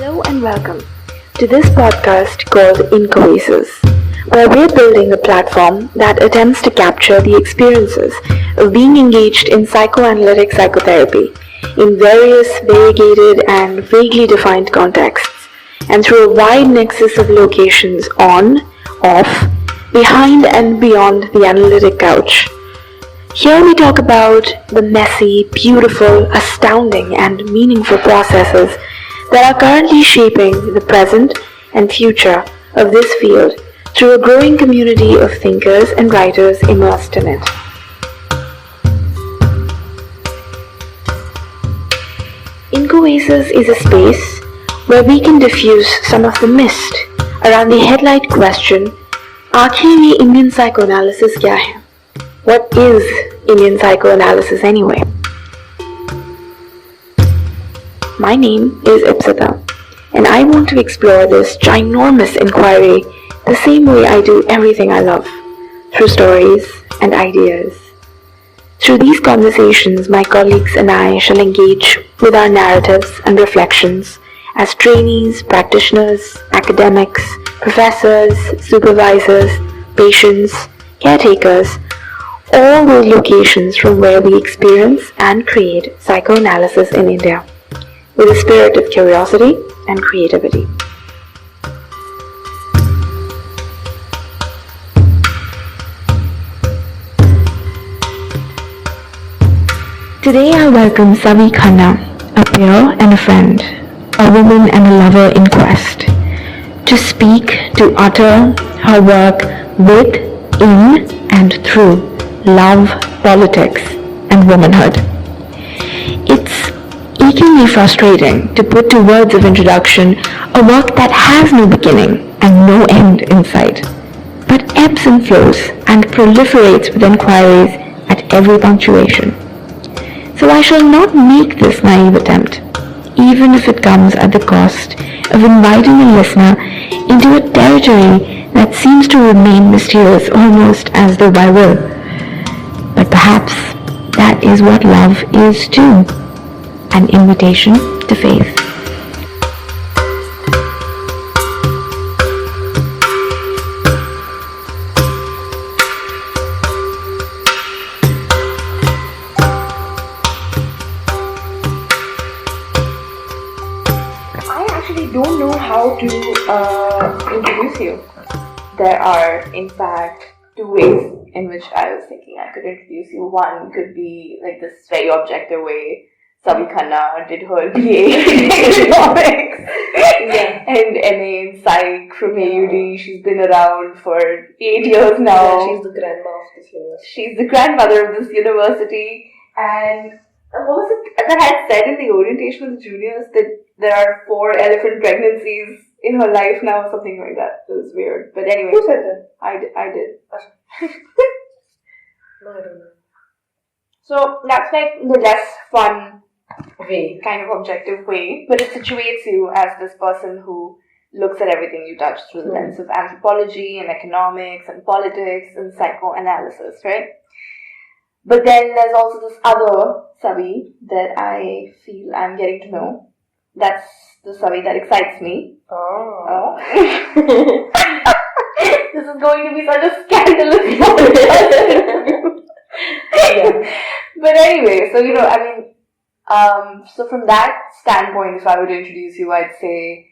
Hello and welcome to this podcast called Inchoasis, where we're building a platform that attempts to capture the experiences of being engaged in psychoanalytic psychotherapy in various variegated and vaguely defined contexts, and through a wide nexus of locations on, off, behind and beyond the analytic couch. Here we talk about the messy, beautiful, astounding and meaningful processes that are currently shaping the present and future of this field through a growing community of thinkers and writers immersed in it. Inchoasis is a space where we can diffuse some of the mist around the headlight question, आखिर ये Indian psychoanalysis क्या है? What is Indian psychoanalysis anyway? My name is Ipsita, and I want to explore this ginormous inquiry the same way I do everything I love, through stories and ideas. Through these conversations, my colleagues and I shall engage with our narratives and reflections as trainees, practitioners, academics, professors, supervisors, patients, caretakers, all those locations from where we experience and create psychoanalysis in India, with a spirit of curiosity and creativity. Today I welcome Savi, a peer and a friend, a woman and a lover in quest, to speak, to utter her work with, in and through love, politics and womanhood. It's achingly frustrating to put to words of introduction a work that has no beginning and no end in sight, but ebbs and flows and proliferates with inquiries at every punctuation. So I shall not make this naive attempt, even if it comes at the cost of inviting a listener into a territory that seems to remain mysterious almost as though by will. But perhaps that is what love is too, an invitation to faith. I actually don't know how to introduce you. There are, in fact, two ways in which I was thinking I could introduce you. One could be like this very objective way. Savi did her BA in economics and MA in psych from AUD. She's been around for 8 years now. Yeah, she's the grandma of this university. She's the grandmother of this university. And what was it that I had said in the orientation of the juniors that there are 4 elephant pregnancies in her life now, something like that. It was weird. But anyway. Who said that? I did. No, I don't know. So that's like the less fun way, kind of objective way, but it situates you as this person who looks at everything you touch through the lens of anthropology and economics and politics and psychoanalysis, right? But then there's also this other Savi that I feel I'm getting to know. That's the Savi that excites me. Oh. This is going to be such a scandalous podcast. Yeah. But anyway, so so from that standpoint, if I were to introduce you, I'd say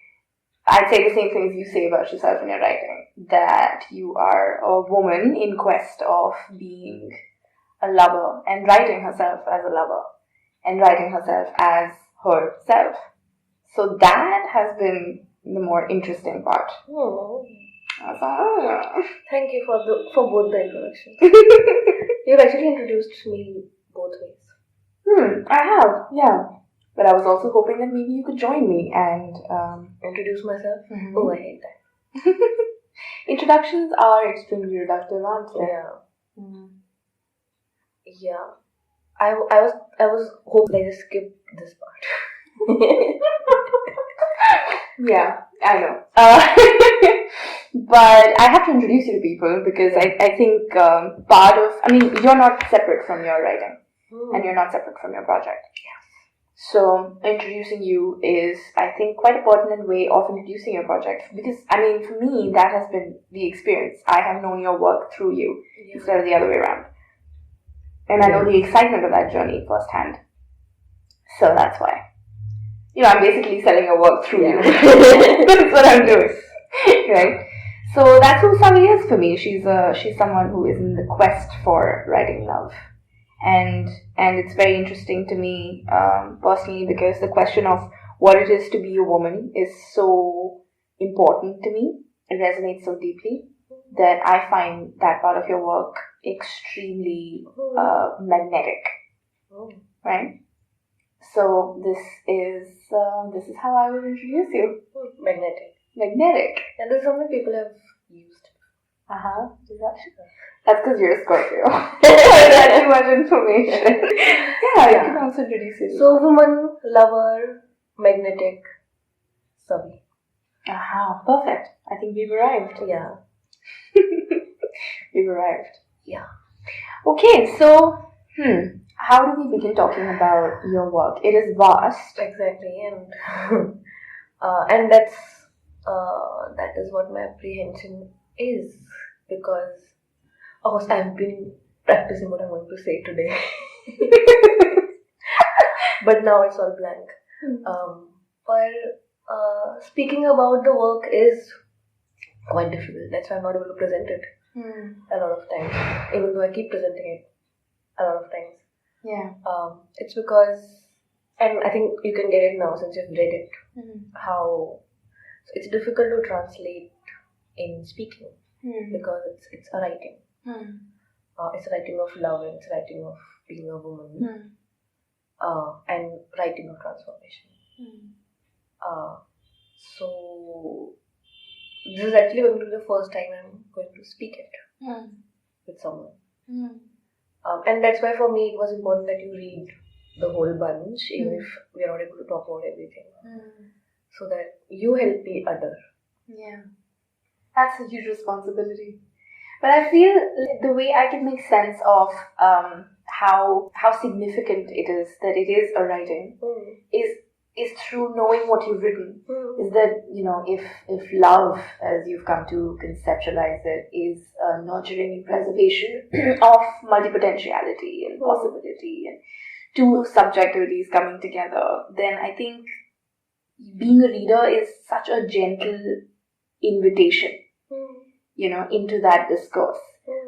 the same things you say about yourself in your writing. That you are a woman in quest of being a lover and writing herself as a lover and writing herself as herself. So that has been the more interesting part. Oh. Thank you for both the introductions. You've actually introduced me both ways. I have, yeah. But I was also hoping that maybe you could join me and introduce myself. Mm-hmm. Oh, I hate that. Introductions are extremely reductive, aren't they? Yeah. Yeah. I was hoping I just skip this part. Yeah, I know. But I have to introduce you to people because I think you're not separate from your writing and you're not separate from your project. Yeah. So introducing you is, I think, quite a pertinent way of introducing your project, because for me that has been the experience. I have known your work through you instead of the other way around, and I know the excitement of that journey firsthand. So that's why, I'm basically selling your work through you. That's what I'm doing, right? So that's who Savi is for me. She's someone who is in the quest for writing love. And it's very interesting to me personally, because the question of what it is to be a woman is so important to me. It resonates so deeply that I find that part of your work extremely magnetic, right? So this is how I would introduce you. Magnetic. And this is something people have used. That's because you're a Scorpio. That's too much information. You can also introduce yourself. So, woman, lover, magnetic, Savi. Perfect. I think we've arrived. Yeah. We've arrived. Yeah. Okay, so, how do we begin talking about your work? It is vast. Exactly, and that is what my apprehension is, because of course I've been practicing what I'm going to say today, but now it's all blank. But speaking about the work is quite difficult. That's why I'm not able to present it a lot of times, even though I keep presenting it a lot of times. Yeah. It's because, and I think you can get it now since you've read it, how it's difficult to translate in speaking because it's a writing. It's a writing of love, and it's a writing of being a woman, and writing of transformation. So this is actually going to be the first time I'm going to speak it with someone. And that's why for me it was important that you read the whole bunch, even if we are not able to talk about everything, so that you help me utter. Yeah, that's a huge responsibility. But I feel the way I can make sense of how significant it is that it is a writing is through knowing what you've written. Is that, if love, as you've come to conceptualize it, is nurturing and preservation of multipotentiality and possibility and two subjectivities coming together, then I think being a reader is such a gentle invitation, into that discourse,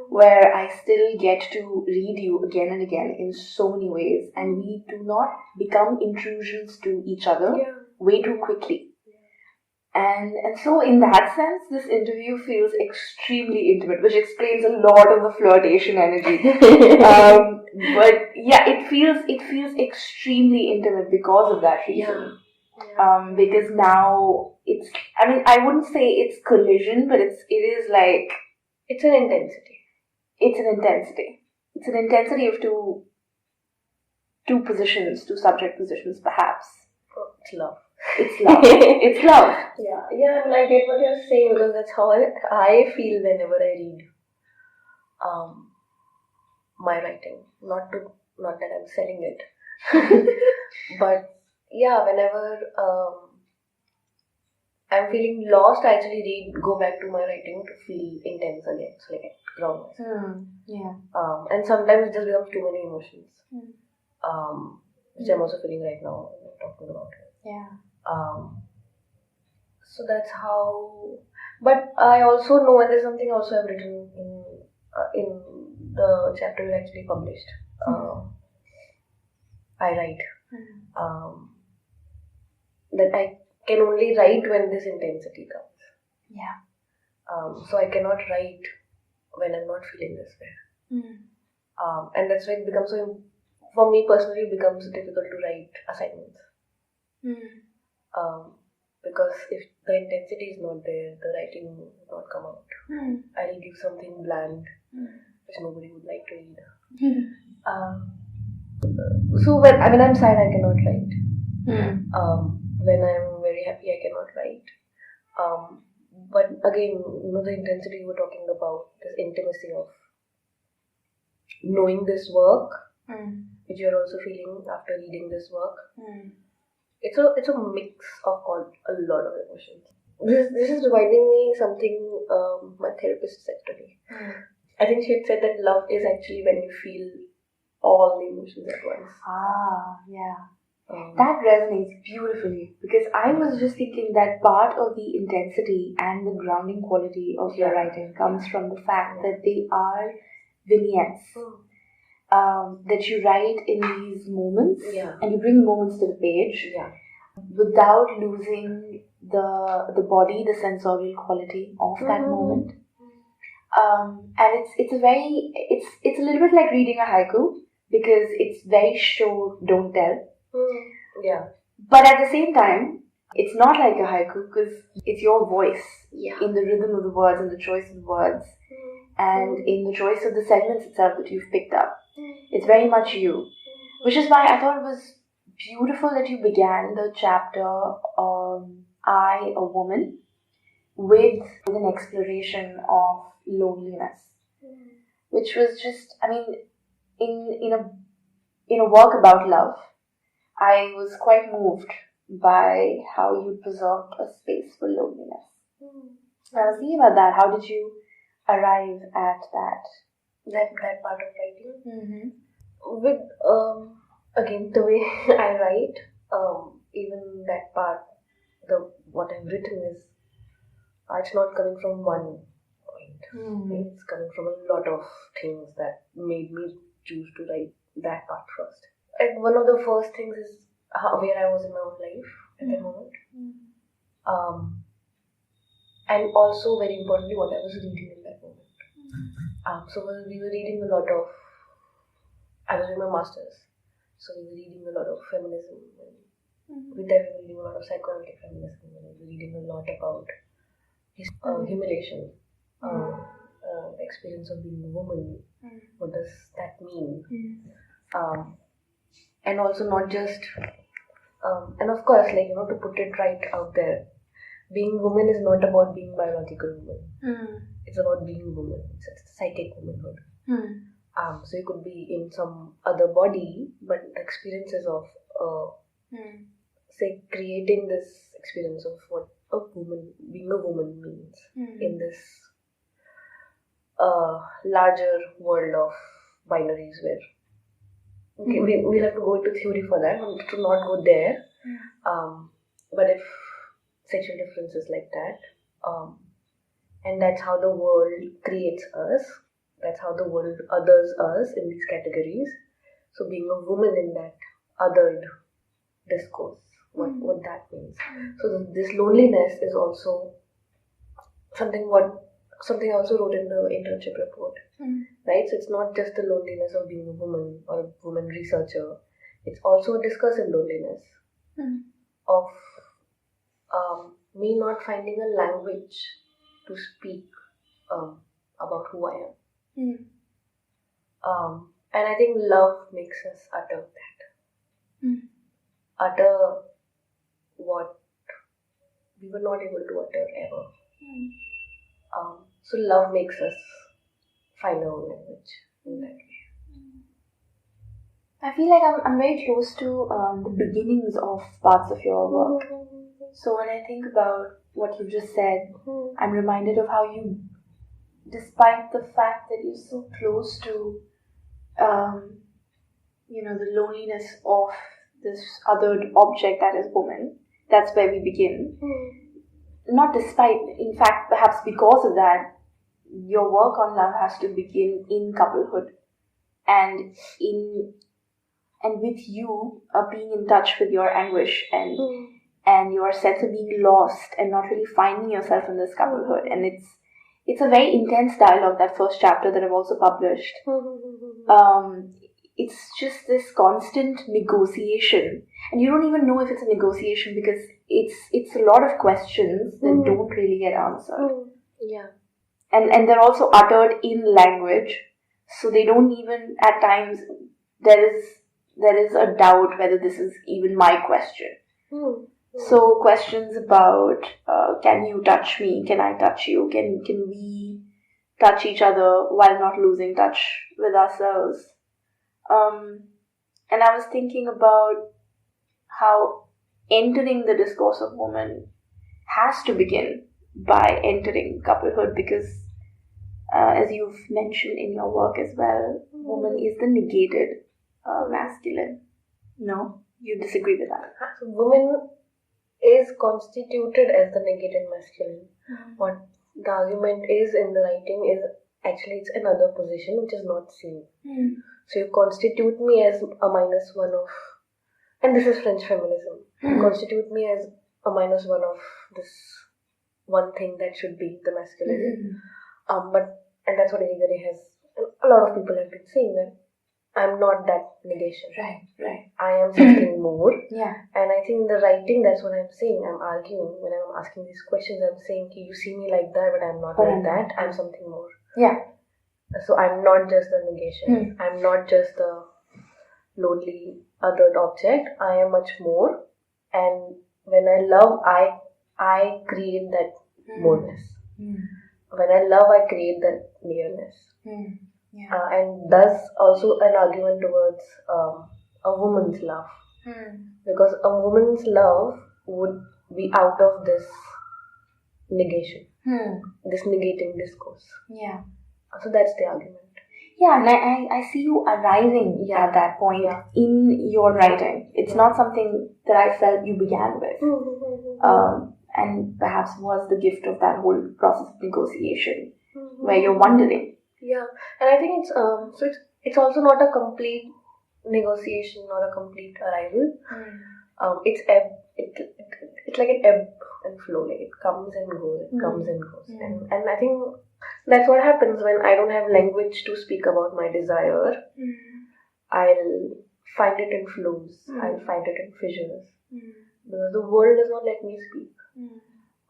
where I still get to read you again and again in so many ways, and we do not become intrusions to each other way too quickly. And so in that sense, this interview feels extremely intimate, which explains a lot of the flirtation energy. But yeah, it feels extremely intimate because of that reason. Because now it's, I wouldn't say it's collision, but it is like, it's an intensity. It's an intensity of two positions, two subject positions, perhaps. It's love. It's love. Yeah, and I get what you're saying, because that's how I feel whenever I read my writing. Not that I'm selling it, but yeah, whenever I'm feeling lost, I actually go back to my writing to feel intense again, so like I ground myself. And sometimes it just becomes too many emotions, which I'm also feeling right now when I'm talking about it. So that's how. But I also know, and there's something also I've written in the chapter we actually published. I write that I can only write when this intensity comes. So I cannot write when I'm not feeling this way. And that's why it becomes so. For me personally, it becomes difficult to write assignments. Because if the intensity is not there, the writing will not come out. I'll give something bland, which nobody would like to read. So when I'm sad, I cannot write. When I'm very happy, I cannot write. But again, the intensity you were talking about, this intimacy of knowing this work which you're also feeling after reading this work. It's a mix of a lot of emotions. This is reminding me something my therapist said to me. I think she had said that love is actually when you feel all the emotions at once. That resonates beautifully, because I was just thinking that part of the intensity and the grounding quality of your writing comes from the fact that they are vignettes that you write in these moments, and you bring moments to the page without losing the body, the sensorial quality of that moment. And it's a little bit like reading a haiku, because it's very show, don't tell. But at the same time, it's not like a haiku, because it's your voice in the rhythm of the words and the choice of the words and in the choice of the segments itself that you've picked up. It's very much you, which is why I thought it was beautiful that you began the chapter I, a woman, with an exploration of loneliness, which was just, I mean, in a work about love, I was quite moved by how you preserved a space for loneliness. I was thinking about that. How did you arrive at that part of writing? With again, the way I write, even that part, what I've written is, it's not coming from one point. It's coming from a lot of things that made me choose to write that part first. And one of the first things is where I was in my own life at that moment. And also, very importantly, what I was reading in that moment. So we were reading a lot of, I was doing my master's, so we were reading a lot of feminism. With that, we were reading a lot of psychoanalytic feminism. We were reading a lot about humiliation, experience of being a woman. What does that mean? And also not just, and of course, to put it right out there, being a woman is not about being biological woman. It's about being a woman. It's a psychic womanhood. So you could be in some other body, but the experiences of, say, creating this experience of what being a woman means in this larger world of binaries where we'll have to go into theory for that, to not go there. But if sexual difference is like that, and that's how the world creates us, that's how the world others us in these categories. So being a woman in that othered discourse, what that means. So this loneliness is also something I also wrote in the internship report. Right? So it's not just the loneliness of being a woman or a woman researcher. It's also a discursive loneliness of me not finding a language to speak about who I am. And I think love makes us utter that. Utter what we were not able to utter ever. So love makes us find our own language in that way. I feel like I'm very close to the beginnings of parts of your work. So when I think about what you just said, I'm reminded of how you, despite the fact that you're so close to, the loneliness of this othered object that is woman, that's where we begin. Not despite, in fact, perhaps because of that, your work on love has to begin in couplehood and with you being in touch with your anguish and your sense of being lost and not really finding yourself in this couplehood. And it's a very intense dialogue, that first chapter that I've also published. It's just this constant negotiation, and you don't even know if it's a negotiation because it's a lot of questions that don't really get answered. And they're also uttered in language, so they don't even, at times there is a doubt whether this is even my question. So questions about can you touch me, can I touch you, can we touch each other while not losing touch with ourselves. And I was thinking about how entering the discourse of woman has to begin by entering couplehood, because as you've mentioned in your work as well, woman is the negated masculine. No? You disagree with that? So woman is constituted as the negated masculine. What the argument is in the writing is actually it's another position which is not seen. So you constitute me as a minus one of, and this is French feminism. You constitute me as a minus one of this one thing that should be the masculine. And that's what anybody has, a lot of people have been saying that I'm not that negation. Right. I am something more. Yeah. And I think in the writing, that's what I'm saying. I'm arguing when I'm asking these questions. I'm saying, you see me like that, but I'm not like that. I'm something more. Yeah. So I'm not just the negation. I'm not just the lonely othered object. I am much more. And when I love, I create that moreness. When I love, I create that nearness. Yeah. And thus also an argument towards a woman's love. Because a woman's love would be out of this negation, this negating discourse. Yeah. So that's the argument. Yeah, and I see you arriving at that point in your writing. It's not something that I felt you began with. And perhaps was the gift of that whole process of negotiation, where you're wondering. Yeah, and I think it's also not a complete negotiation or a complete arrival. It's like an ebb and flow. Like it comes and goes. It comes and goes. And I think that's what happens when I don't have language to speak about my desire. I'll find it in flows. I'll find it in fissures. Because the world does not let me speak.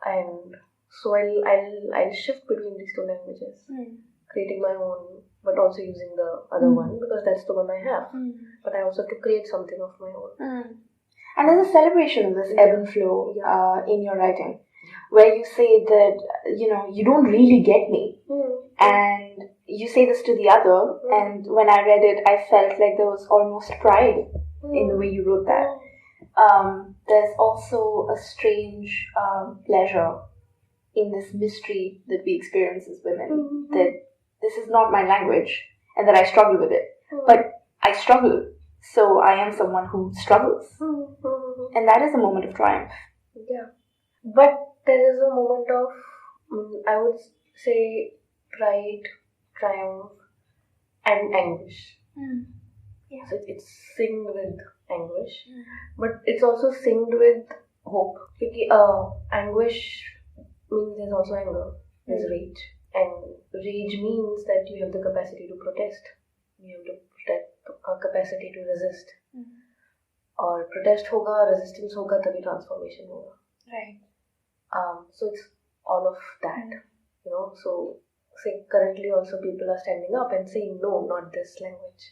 And so I'll shift between these two languages, creating my own, but also using the other one because that's the one I have. But I also have to create something of my own. And there's a celebration of this ebb and flow in your writing, where you say that you don't really get me, and you say this to the other. And when I read it, I felt like there was almost pride in the way you wrote that. There's also a strange pleasure in this mystery that we experience as women, that this is not my language and that I struggle with it. But I struggle, so I am someone who struggles. And that is a moment of triumph. Yeah. But there is a moment of, I would say, pride, triumph, and anguish. Yeah. So it's synced with anguish, but it's also synced with hope. Because anguish means there's also anger, there's rage, and rage means that you have the capacity to protest, you have the capacity to resist. और protest होगा, resistance होगा, तभी transformation होगा. Right. So it's all of that, So say currently also people are standing up and saying no, not this language.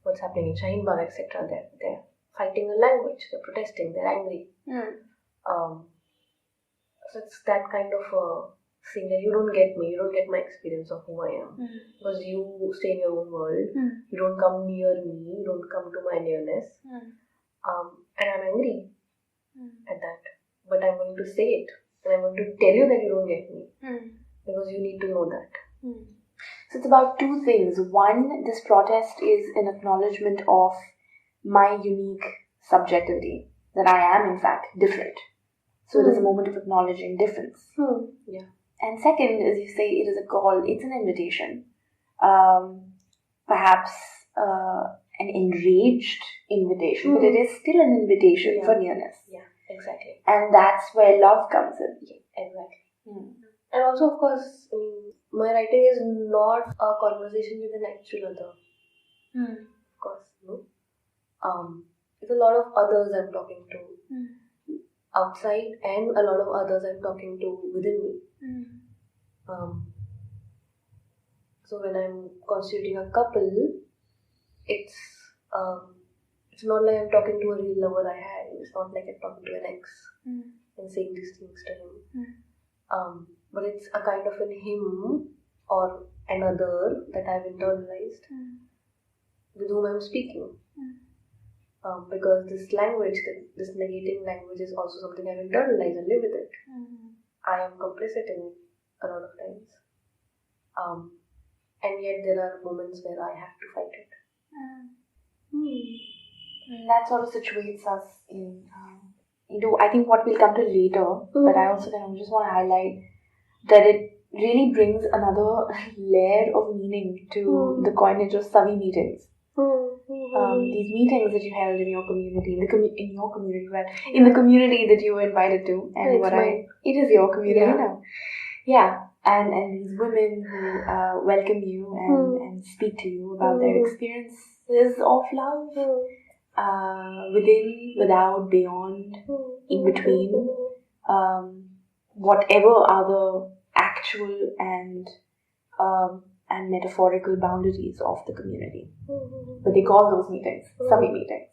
What's happening in Shaheen Bagh, etc. They're fighting a language. They're protesting. They're angry. So it's that kind of a thing that you don't get me. You don't get my experience of who I am because you stay in your own world. You don't come near me. You don't come to my nearness. And I'm angry at that. But I'm going to say it. And I'm going to tell you that you don't get me. Because you need to know that. So it's about two things. One, this protest is an acknowledgement of my unique subjectivity. That I am, in fact, different. So it is a moment of acknowledging difference. Yeah. And second, as you say, it is a call. It's an invitation. Perhaps an enraged invitation. But it is still an invitation for nearness. Yeah, exactly. And that's where love comes in. Yeah, exactly. And also, of course, my writing is not a conversation with an actual other. Of course, no. There's a lot of others I'm talking to outside, and a lot of others I'm talking to within me. So when I'm constituting a couple, it's not like I'm talking to a real lover I had. It's not like I'm talking to an ex and saying these things to him. But it's a kind of an him or another that I've internalized with whom I'm speaking. Because this language, this negating language is also something I've internalized and live with it. I am complicit in it a lot of times. And yet there are moments where I have to fight it. And that sort of situates us into, I think, what we'll come to later, but I also kind of just want to highlight that it really brings another layer of meaning to the coinage of Savi meetings. These meetings that you held in your community, in the community that you were invited to, and it is your community now. Yeah, and these women who welcome you and speak to you about their experiences of love, within, without, beyond, in between, whatever other actual and metaphorical boundaries of the community. But they call those meetings Savi meetings.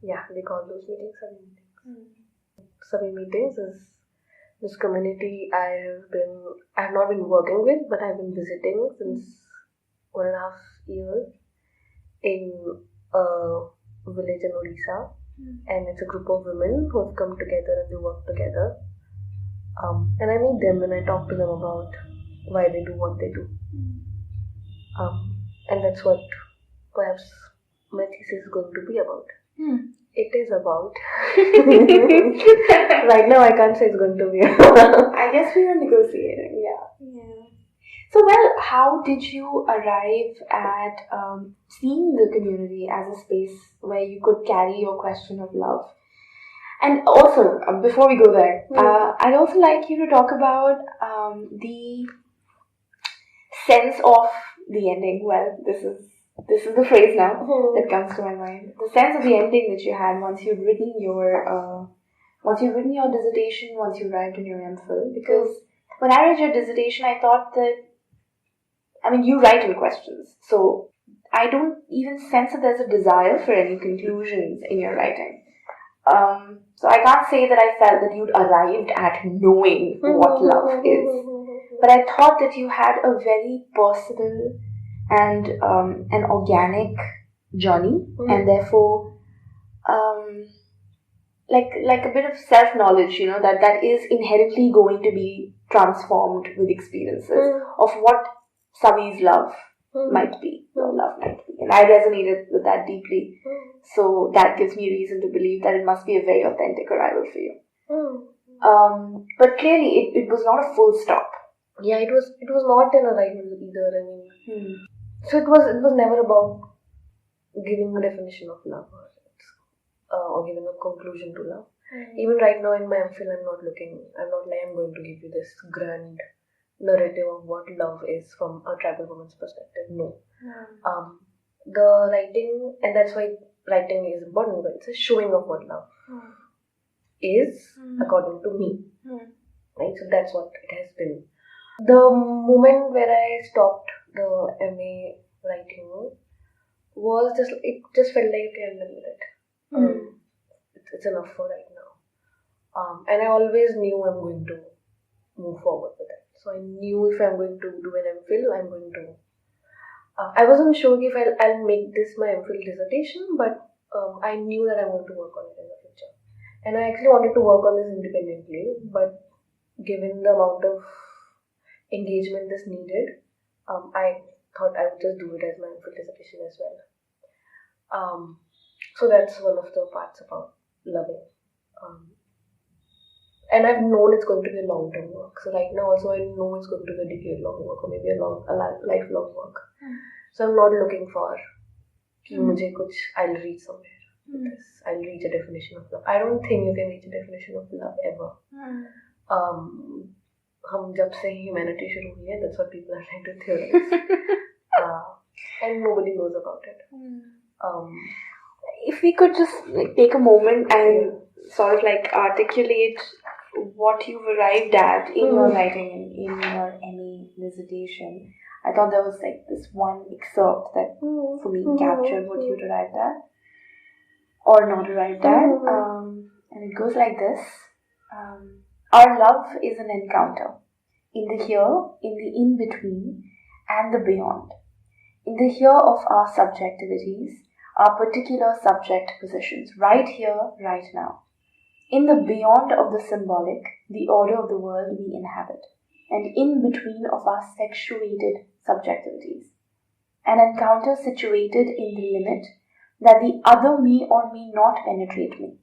Yeah, they call those meetings Savi meetings. Savi meetings is this community I have not been working with, but I've been visiting since 1.5 years in a village in Odisha, and it's a group of women who have come together and they work together. And I meet them and I talk to them about why they do what they do. And that's what perhaps my thesis is going to be about. It is about. Right now I can't say it's going to be about. I guess we are negotiating. Yeah. So, well, how did you arrive at seeing the community as a space where you could carry your question of love? And also, before we go there, I'd also like you to talk about the sense of the ending. Well, this is the phrase now that comes to my mind. The sense of the ending that you had once you'd written your dissertation, once you arrived in your MPhil. Because when I read your dissertation, I thought that, you write in questions, so I don't even sense that there's a desire for any conclusions in your writing. So I can't say that I felt that you'd arrived at knowing what love is. But I thought that you had a very personal and an organic journey, and therefore, like a bit of self-knowledge, that is inherently going to be transformed with experiences of what Savi's love might be, your love might be. And I resonated with that deeply. So that gives me reason to believe that it must be a very authentic arrival for you. But clearly it was not a full stop. Yeah, it was not an arrival either. So it was never about giving a definition of love or giving a conclusion to love. Even right now in my MPhil, I'm not like I'm going to give you this grand narrative of what love is from a tribal woman's perspective. No. The writing, and that's why writing is important, but it's a showing of what love is according to me. Right? So that's what it has been. The moment where I stopped the MA writing was it just felt like, okay, I'm done with it. It's enough for right now. And I always knew I'm going to move forward with it. So I knew if I'm going to do an MPhil, I'm going to. I wasn't sure if I'll make this my MPhil dissertation, but I knew that I'm going to work on it in the future. And I actually wanted to work on this independently, but given the amount of engagement this needed, I thought I would just do it as my MPhil dissertation as well. So that's one of the parts about loving. And I've known it's going to be a long-term work. So right now also I know it's going to be a decade-long work or maybe a lifelong work. So I'm not looking for I'll reach somewhere with this. I'll reach a definition of love. I don't think you can reach a definition of love ever. हम जब से humanity शुरू हुई है, that's what people are trying to theorize. And nobody knows about it. If we could just take a moment and sort of articulate what you've arrived at in your writing, in your MA dissertation. I thought there was this one excerpt that for me captured what you'd arrived at or not arrived at. And it goes like this. Our love is an encounter in the here, in the in-between, and the beyond. In the here of our subjectivities, our particular subject positions, right here, right now. In the beyond of the symbolic, the order of the world we inhabit, and in between of our sexuated subjectivities. An encounter situated in the limit that the other may or may not penetrate me.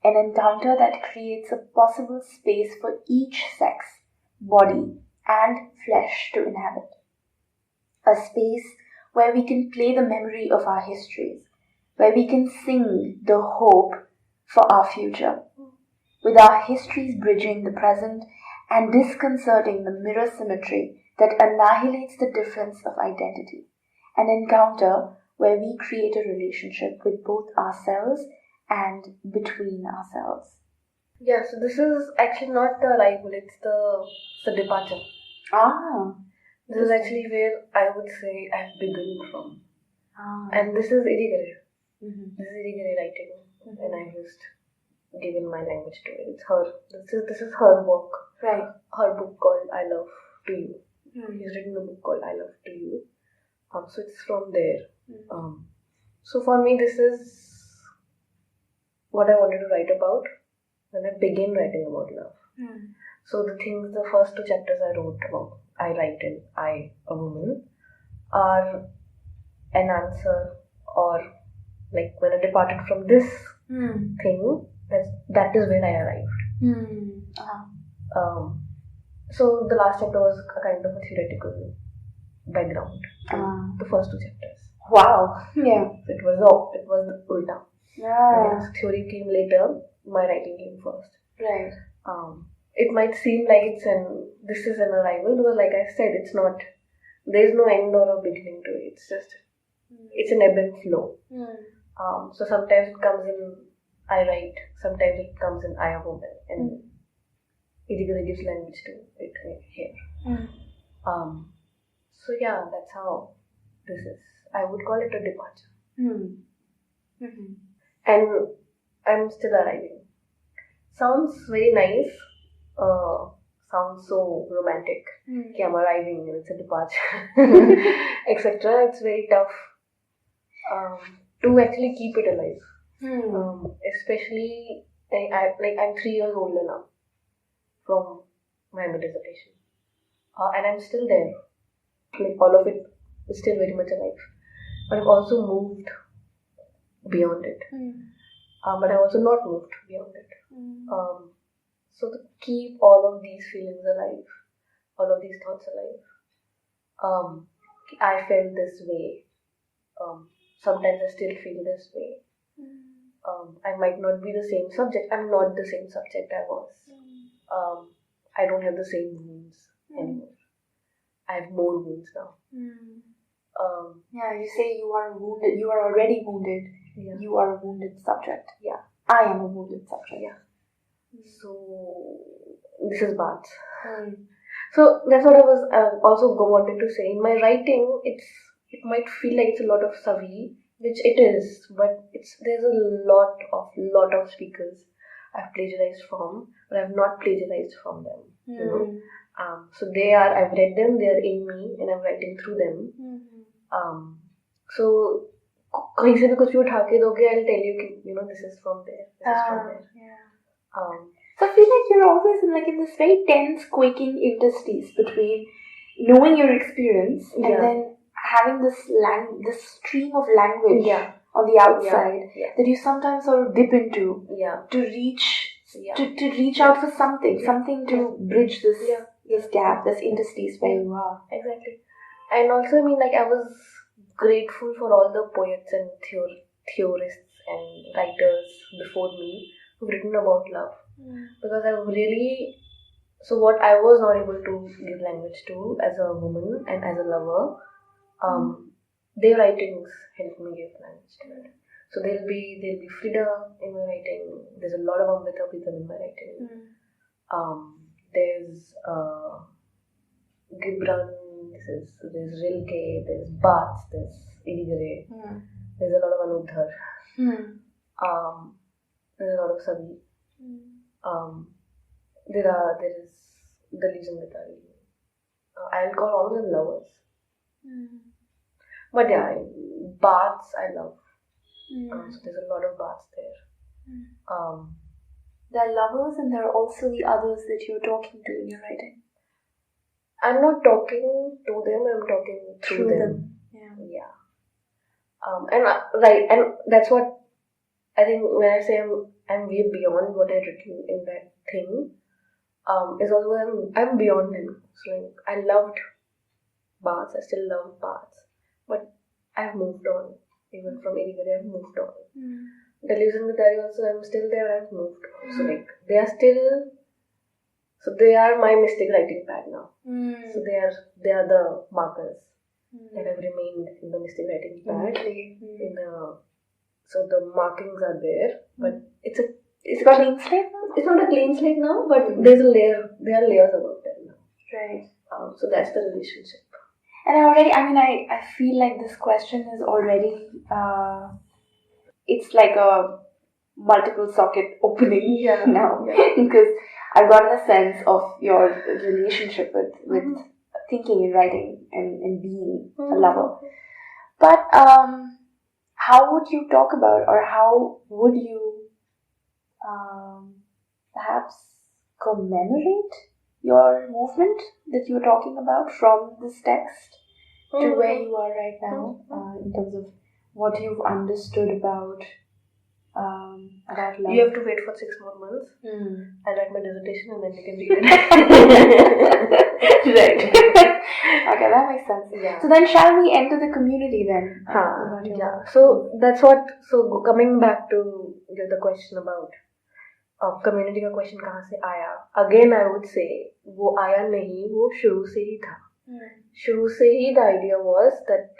An encounter that creates a possible space for each sex, body, and flesh to inhabit. A space where we can play the memory of our histories, where we can sing the hope for our future, with our histories bridging the present and disconcerting the mirror symmetry that annihilates the difference of identity. An encounter where we create a relationship with both ourselves and between ourselves. Yeah, so this is actually not the arrival, it's the departure. This is actually where I would say I've begun from. And this is irregular. This is irregular writing. And I've just given my language to it. It's her. This is her work. Right. Her book called I Love to You. She's written a book called I Love to You. So it's from there. So for me, this is what I wanted to write about when I began writing about love. So the first two chapters I write in I, a woman, are an answer, or like when I departed from this thing, that is when I arrived. So the last chapter was a kind of a theoretical background to the first two chapters. Wow. Yeah. So it was the ulta. Yeah. Theory came later, my writing came first. Right. It might seem like this is an arrival, because like I said, it's not, there's no end or a beginning to it. It's just, it's an ebb and flow. So sometimes it comes in I write, sometimes it comes in I, a woman, and it gives language to it here. So yeah, that's how this is. I would call it a departure. And I'm still arriving. Sounds very nice. Sounds so romantic. Okay, I'm arriving and it's a departure, etc. It's very tough to actually keep it alive. Especially, I'm 3 years older now from my dissertation, and I'm still there. Like all of it is still very much alive, but I've also moved beyond it. But I've also not moved beyond it. So to keep all of these feelings alive, all of these thoughts alive, I felt this way. Sometimes I still feel this way. I might not be the same subject. I'm not the same subject I was. I don't have the same wounds anymore. I have more wounds now. Yeah, you say you are wounded. You are already wounded. Yeah. You are a wounded subject. Yeah. I am a wounded subject. Yeah. So this is Bats. So that's what I was also wanted to say. In my writing, it might feel like it's a lot of Savi, which it is, but there's a lot of speakers I've plagiarized from, but I've not plagiarized from them. You know, so I've read them, they are in me, and I'm writing through them. So कहीं से भी कुछ भी उठा के दोगे, I'll tell you कि this is from there, this is from there. Yeah. So I feel like you're always in this very tense, quaking interstice between knowing your experience and then having this stream of language on the outside that you sometimes sort of dip into to reach to reach out for something to bridge this gap, this interstice where you are. Exactly. And also, I was grateful for all the poets and theorists and writers before me who've written about love. Because what I was not able to give language to as a woman and as a lover, their writings helped me give language to it. So there'll be Frida in my writing. There's a lot of Amrita Pritam in my writing. There's Gibran. There's Rilke. There's Bats. There's Idigare. There's a lot of Anudhar. There's a lot of Savi. There is the Legion Vitali. I'll call all of them lovers. But yeah, Bats I love. So there's a lot of baths there. There are lovers and there are also the others that you're talking to in your writing. I'm not talking to them, I'm talking through them. Yeah. And that's what I think when I say I'm way beyond what I'd written in that thing, is also I'm beyond them. So like I loved baths, I still love baths, but I've moved on. Even from anywhere I've moved on. Delusion with Dari also I'm still there, I've moved on. So like they are my mystic writing pad now. So they are the markers that have remained in the mystic writing pad. So the markings are there, but it's a clean slate now? It's not a clean slate now, but there are layers about them now. Right. So that's the relationship. And I feel like this question is already, it's like a multiple socket opening now. Because I've gotten a sense of your relationship with thinking and writing and being a lover. But how would you talk about, or how would you perhaps commemorate your movement that you're talking about from this text to where you are right now, in terms of what you've understood about love? You have to wait for 6 more months. I'll write my dissertation and then you can read it. Right. Okay, that makes sense. Yeah. So then shall we enter the community then? So that's what, so coming back to the question about community का question कहाँ से आया? Again I would say वो आया नहीं, वो शुरू से ही था. शुरू से ही the idea was that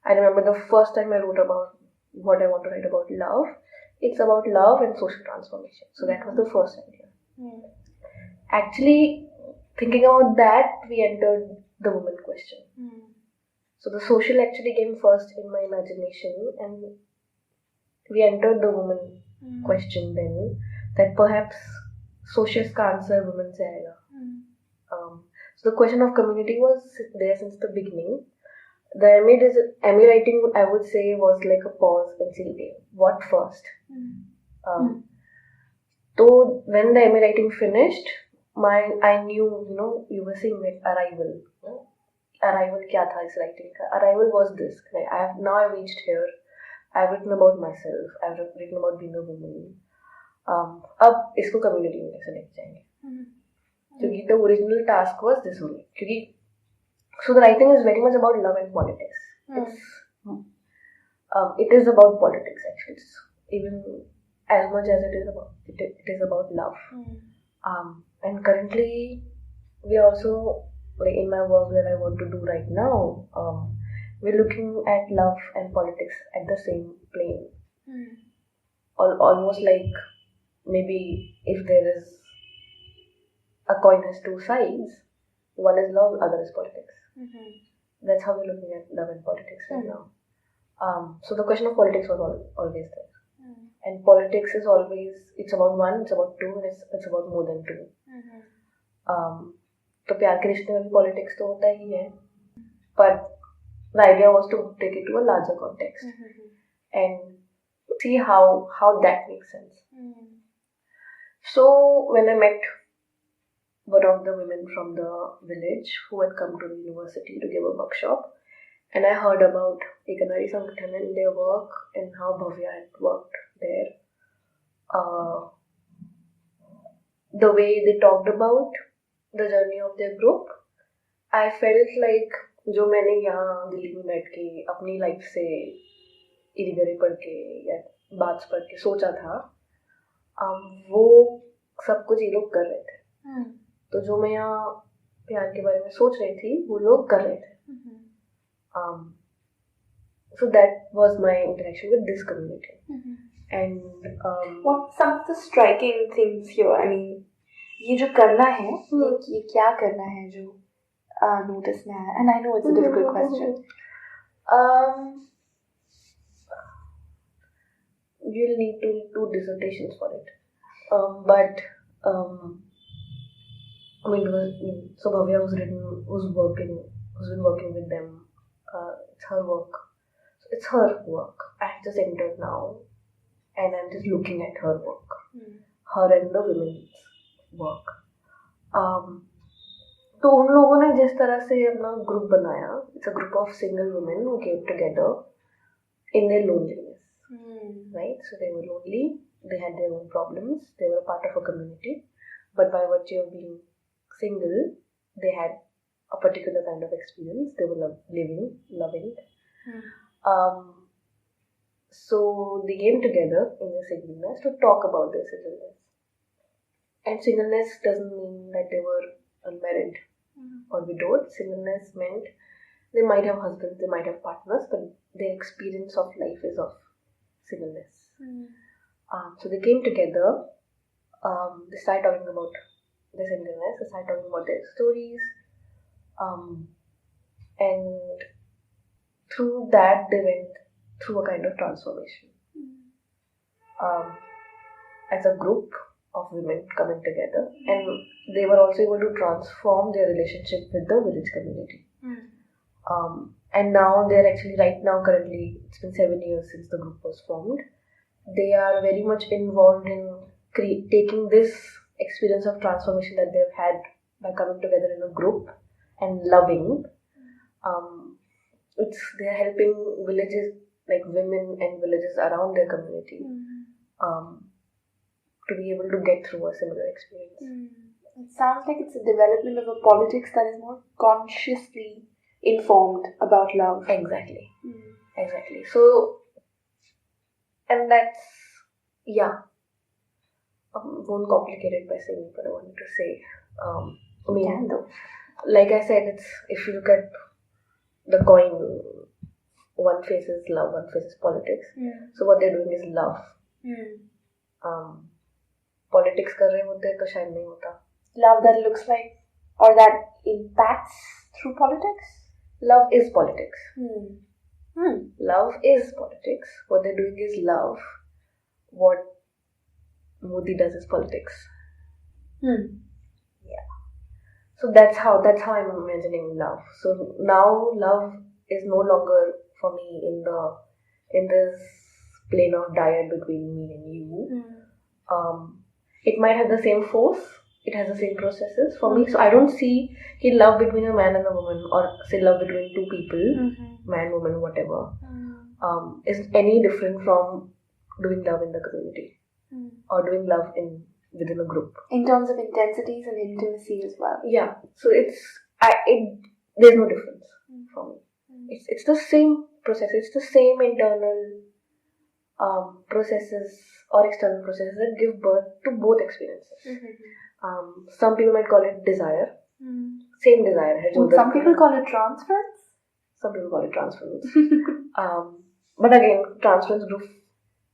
I remember the first time I wrote about what I want to write about love. It's about love and social transformation. So that was the first idea. Actually, thinking about that, we entered the woman question. So the social actually came first in my imagination, and we entered the woman question then, that perhaps social का answer women से आएगा. So the question of community was there since the beginning. The MA writing, I would say, was like a pause and say, okay, what first? So when the MA writing finished, I knew, you were saying that arrival. Arrival क्या था इस writing का? Arrival was this. Like, I've reached here. I've written about myself. I've written about being a woman. अब इसको community में कैसे लेके जाएंगे? क्योंकि the original task was this only. So the writing is very much about love and politics. It is about politics actually. It's even as much as it is about love. And currently we are also, like in my work that I want to do right now, we're looking at love and politics at the same plane. Almost like maybe if there is a coin has two sides, one is love, other is politics. That's how we're looking at love and politics right now. So the question of politics was always there. And politics is always, it's about one, it's about two, and it's about more than two. तो प्यार के रिश्ते में भी politics तो होता ही है. But the idea was to take it to a larger context and see how that makes sense. So when I met one of the women from the village who had come to the university to give a workshop, and I heard about Ekanari Sangathan and their work and how Bhavya had worked there. The way they talked about the journey of their group, I felt like जो मैंने यहाँ दिल्ली में बैठ के अपनी life से इधर पढ़ के या बात पढ़ के सोचा था, वो सब कुछ ये लोग कर रहे थे. तो जो मैं यहाँ प्यार के बारे में सोच रही थी वो लोग कर रहे थे. So that was my interaction with this community. And what some of the striking things here, I mean, ये जो करना है, ये क्या करना है जो notice में आया? And I know it's a difficult question. You'll need to do dissertations for it. But I mean, so Bhavya who's been working with them. It's her work. So it's her work. I have just entered now, and I'm just looking at her work, her and the women's work. तो उन लोगों ने जिस तरह से अपना group बनाया, it's a group of single women who came together in their loneliness, right? So they were lonely, they had their own problems, they were a part of a community, but by virtue of being single, they had a particular kind of experience. They were loving. So they came together in their singleness to talk about their singleness. And singleness doesn't mean that they were unmarried or widowed. Singleness meant they might have husbands, they might have partners, but their experience of life is of singleness. So they came together, they started talking about their singleness, they started talking about their stories, and through that they went through a kind of transformation. As a group of women coming together, and they were also able to transform their relationship with the village community. And now they're actually currently, it's been 7 years since the group was formed. They are very much involved in taking this experience of transformation that they've had by coming together in a group and loving. They're helping villages, like women and villages around their community, to be able to get through a similar experience. It sounds like it's a development of a politics that is more consciously informed about love. Exactly. So, and that's, I won't complicate it by saying what I wanted to say. Like I said, it's, if you look at the coin, one face is love, one face is politics. So what they're doing is love. Politics कर रहे होते तो शायद नहीं होता. Love that looks like, or that impacts through politics? Love is politics. Love is politics. What they're doing is love. What Modi does is politics. So that's how I'm imagining love. So now love is no longer for me in this plane of dyad between me and you. It might have the same force. It has the same processes for me. So I don't see love between a man and a woman, or say love between two people, man, woman, whatever, is any different from doing love in the community or doing love within a group. In terms of intensities and intimacy as well. Yeah. So there's no difference for me. It's the same process. It's the same internal processes or external processes that give birth to both experiences. Some people might call it desire. Same desire. Some people call it transference. Some people call it transference. But again, transference group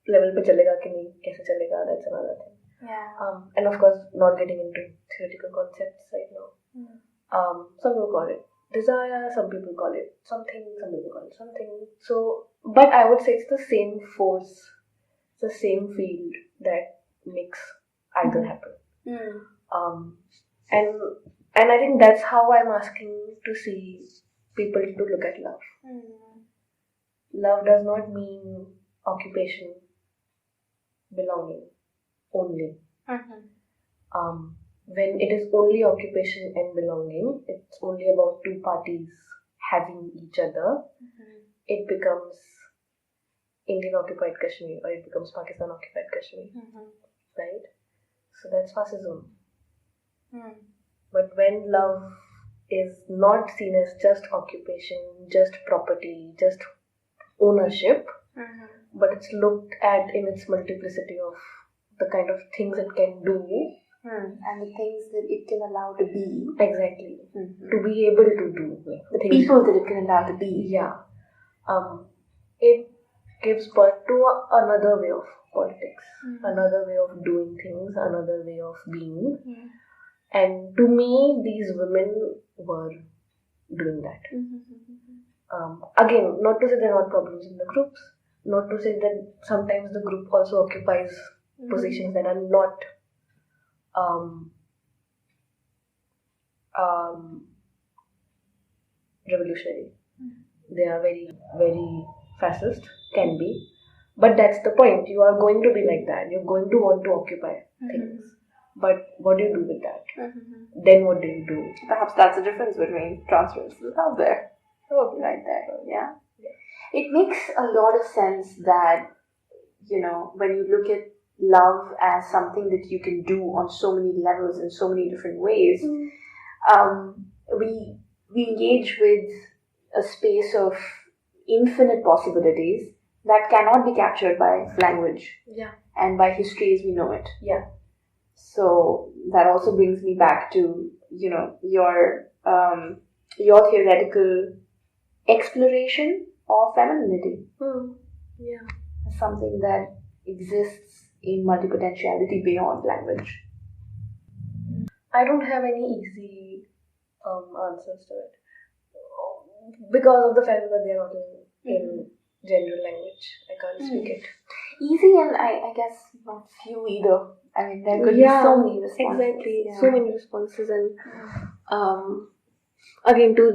level पे चलेगा कि नहीं, कैसे चलेगा, that's another thing. And of course, not getting into theoretical concepts right now. Some people call it desire, some people call it something, some people call it something. So, but I would say it's the same force, the same field that makes either happen. And I think that's how I'm asking to see people to look at love. Love does not mean occupation, belonging only. When it is only occupation and belonging, it's only about two parties having each other, it becomes Indian occupied Kashmir, or it becomes Pakistan occupied Kashmir, right? So that's fascism. But when love is not seen as just occupation, just property, just ownership, but it's looked at in its multiplicity of the kind of things it can do, and the things that it can allow to be. Exactly. To be able to do. The people that it can allow to be. Yeah. It gives birth to another way of politics, another way of doing things, another way of being. And to me, these women were doing that. Again, not to say there are not problems in the groups, not to say that sometimes the group also occupies positions that are not revolutionary. They are very, very fascist, can be. But that's the point. You are going to be like that. You're going to want to occupy things. But what do you do with that? Then what do you do? Perhaps that's the difference between transference and love there. Okay. Right there, yeah. It makes a lot of sense that, when you look at love as something that you can do on so many levels in so many different ways, we engage with a space of infinite possibilities that cannot be captured by language and by history as we know it. Yeah. So that also brings me back to, your theoretical exploration of femininity. Yeah. Something that exists in multipotentiality beyond language. I don't have any easy answers to it because of the fact that they are not in general language. I can't speak it. Easy, and I guess not few either. I mean, there could be so many responses. Exactly, so many responses, and again, to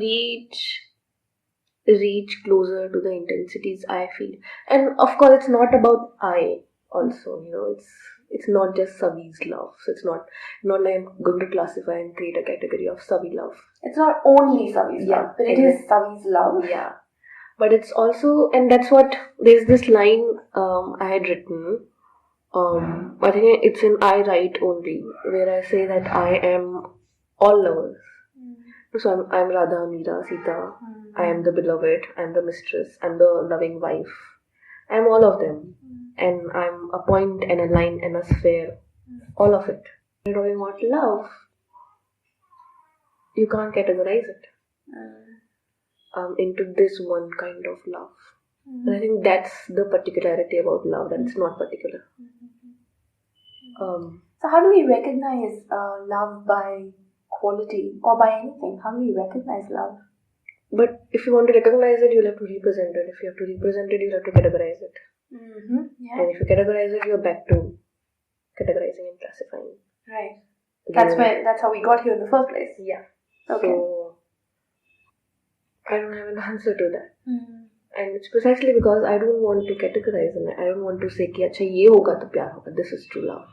reach closer to the intensities I feel, and of course, it's not about I. Also, it's not just Savi's love. So it's not like I'm going to classify and create a category of Savi love. It's not only Savi's love, but it is Savi's love. Yeah. But it's also, and that's what, there's this line I had written, I think it's in I Write Only, where I say that I am all lovers. So I'm Radha, Meera, Sita, I am the beloved, I'm the mistress, I'm the loving wife. I'm all of them. And I'm a point and a line and a sphere. All of it. You're talking about love. You can't categorize it into this one kind of love. And I think that's the particularity about love, that it's not particular. So how do we recognize love by quality or by anything? How do we recognize love? But if you want to recognize it, you'll have to represent it. If you have to represent it, you'll have to categorize it. Yeah. And if you categorize it, you're back to categorizing and classifying. Right. That's how we got here in the first place. Yeah. Okay. So I don't have an answer to that. And it's precisely because I don't want to categorize and I don't want to say कि अच्छा ये होगा तो प्यार होगा. This is true love.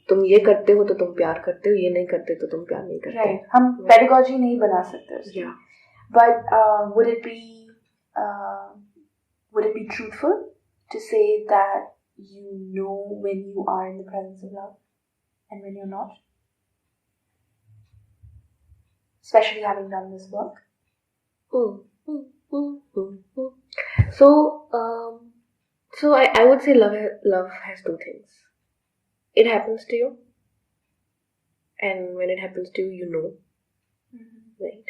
तुम ये करते हो तो तुम प्यार करते हो, ये नहीं करते तो तुम प्यार नहीं करते. Right. हम pedagogy नहीं बना सकते उसकी. Yeah. But would it be truthful to say that you know when you are in the presence of love and when you're not? Especially having done this work. So I would say love has two things. It happens to you, and when it happens to you, you know, right?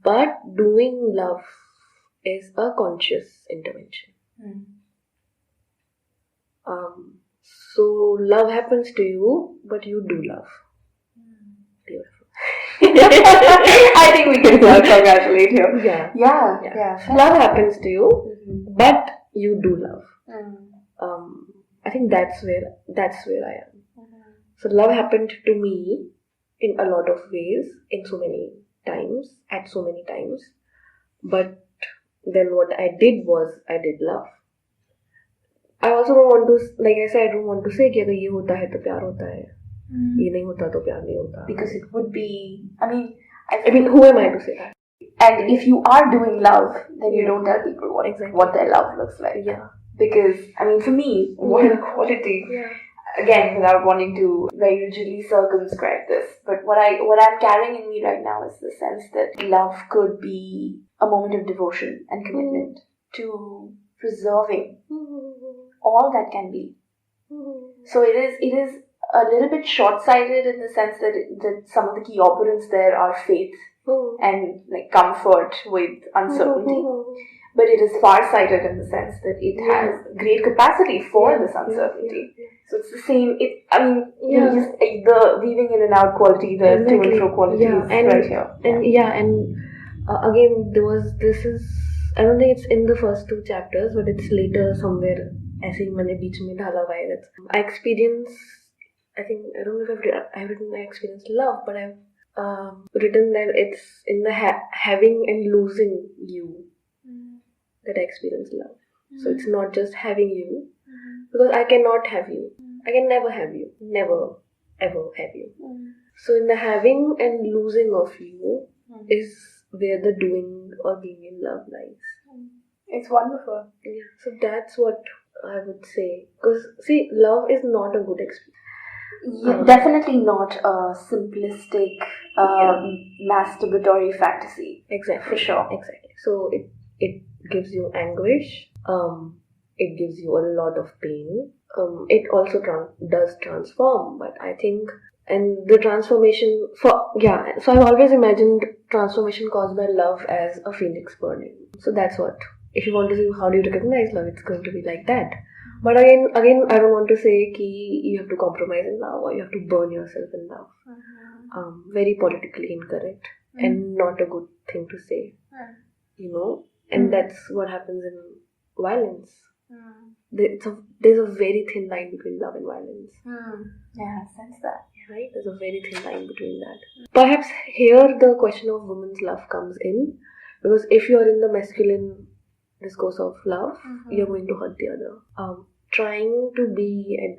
But doing love is a conscious intervention. So love happens to you, but you do love. Beautiful. I think we can congratulate you. Yeah. Love happens to you, but you do love. I think that's where I am. So love happened to me in a lot of ways, in so many times, at so many times. But then what I did was I did love. I also don't want to, like I said, I don't want to say कि अगर ये होता है तो प्यार होता है, ये नहीं होता तो प्यार नहीं होता. Because it would be, I mean, who am I to say that? And if you are doing love, then you don't tell people what their love looks like. Yeah. Because, I mean, for me, one quality, again, without wanting to very rigidly circumscribe this, but what I'm carrying in me right now is the sense that love could be a moment of devotion and commitment to preserving all that can be. So it is a little bit short-sighted in the sense that some of the key operants there are faith and like comfort with uncertainty. But it is far-sighted in the sense that it has great capacity for this uncertainty. So it's the same. Just the weaving in and out quality, the to and fro quality is right here. And again, I don't think it's in the first two chapters, but it's later somewhere. ऐसे ही मैंने बीच में ढाला हुआ है. I experience. I don't know if I've written I experience love, but I've written that it's in the having and losing you. that I experience love. So it's not just having you, because I cannot have you. I can never have you. Never, ever have you. So in the having and losing of you is where the doing or being in love lies. It's wonderful. Yeah. So that's what I would say. Because see, love is not a good experience. Yeah, definitely not a simplistic, masturbatory fantasy. Exactly. For sure. Exactly. So it gives you anguish. It gives you a lot of pain. It also does transform, but I think, and the transformation so I've always imagined transformation caused by love as a phoenix burning. So that's what, if you want to see how do you recognize love, it's going to be like that. But again, I don't want to say ki you have to compromise in love or you have to burn yourself in love. Very politically incorrect and not a good thing to say. And that's what happens in violence. There's a very thin line between love and violence. Yeah, I sense that. Right? There's a very thin line between that. Perhaps here the question of women's love comes in, because if you're in the masculine discourse of love, you're going to hurt the other. Trying to be at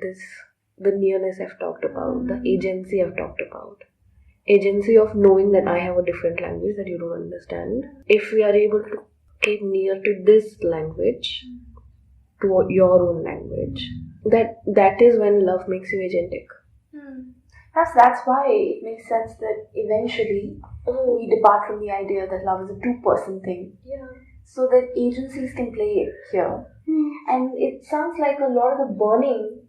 the nearness I've talked about, the agency I've talked about. Agency of knowing that I have a different language that you don't understand. If we are able to keep near to this language, to your own language, that is when love makes you agentic. Perhaps that's why it makes sense that eventually we depart from the idea that love is a two-person thing. Yeah. So that agencies can play here. And it sounds like a lot of the burning,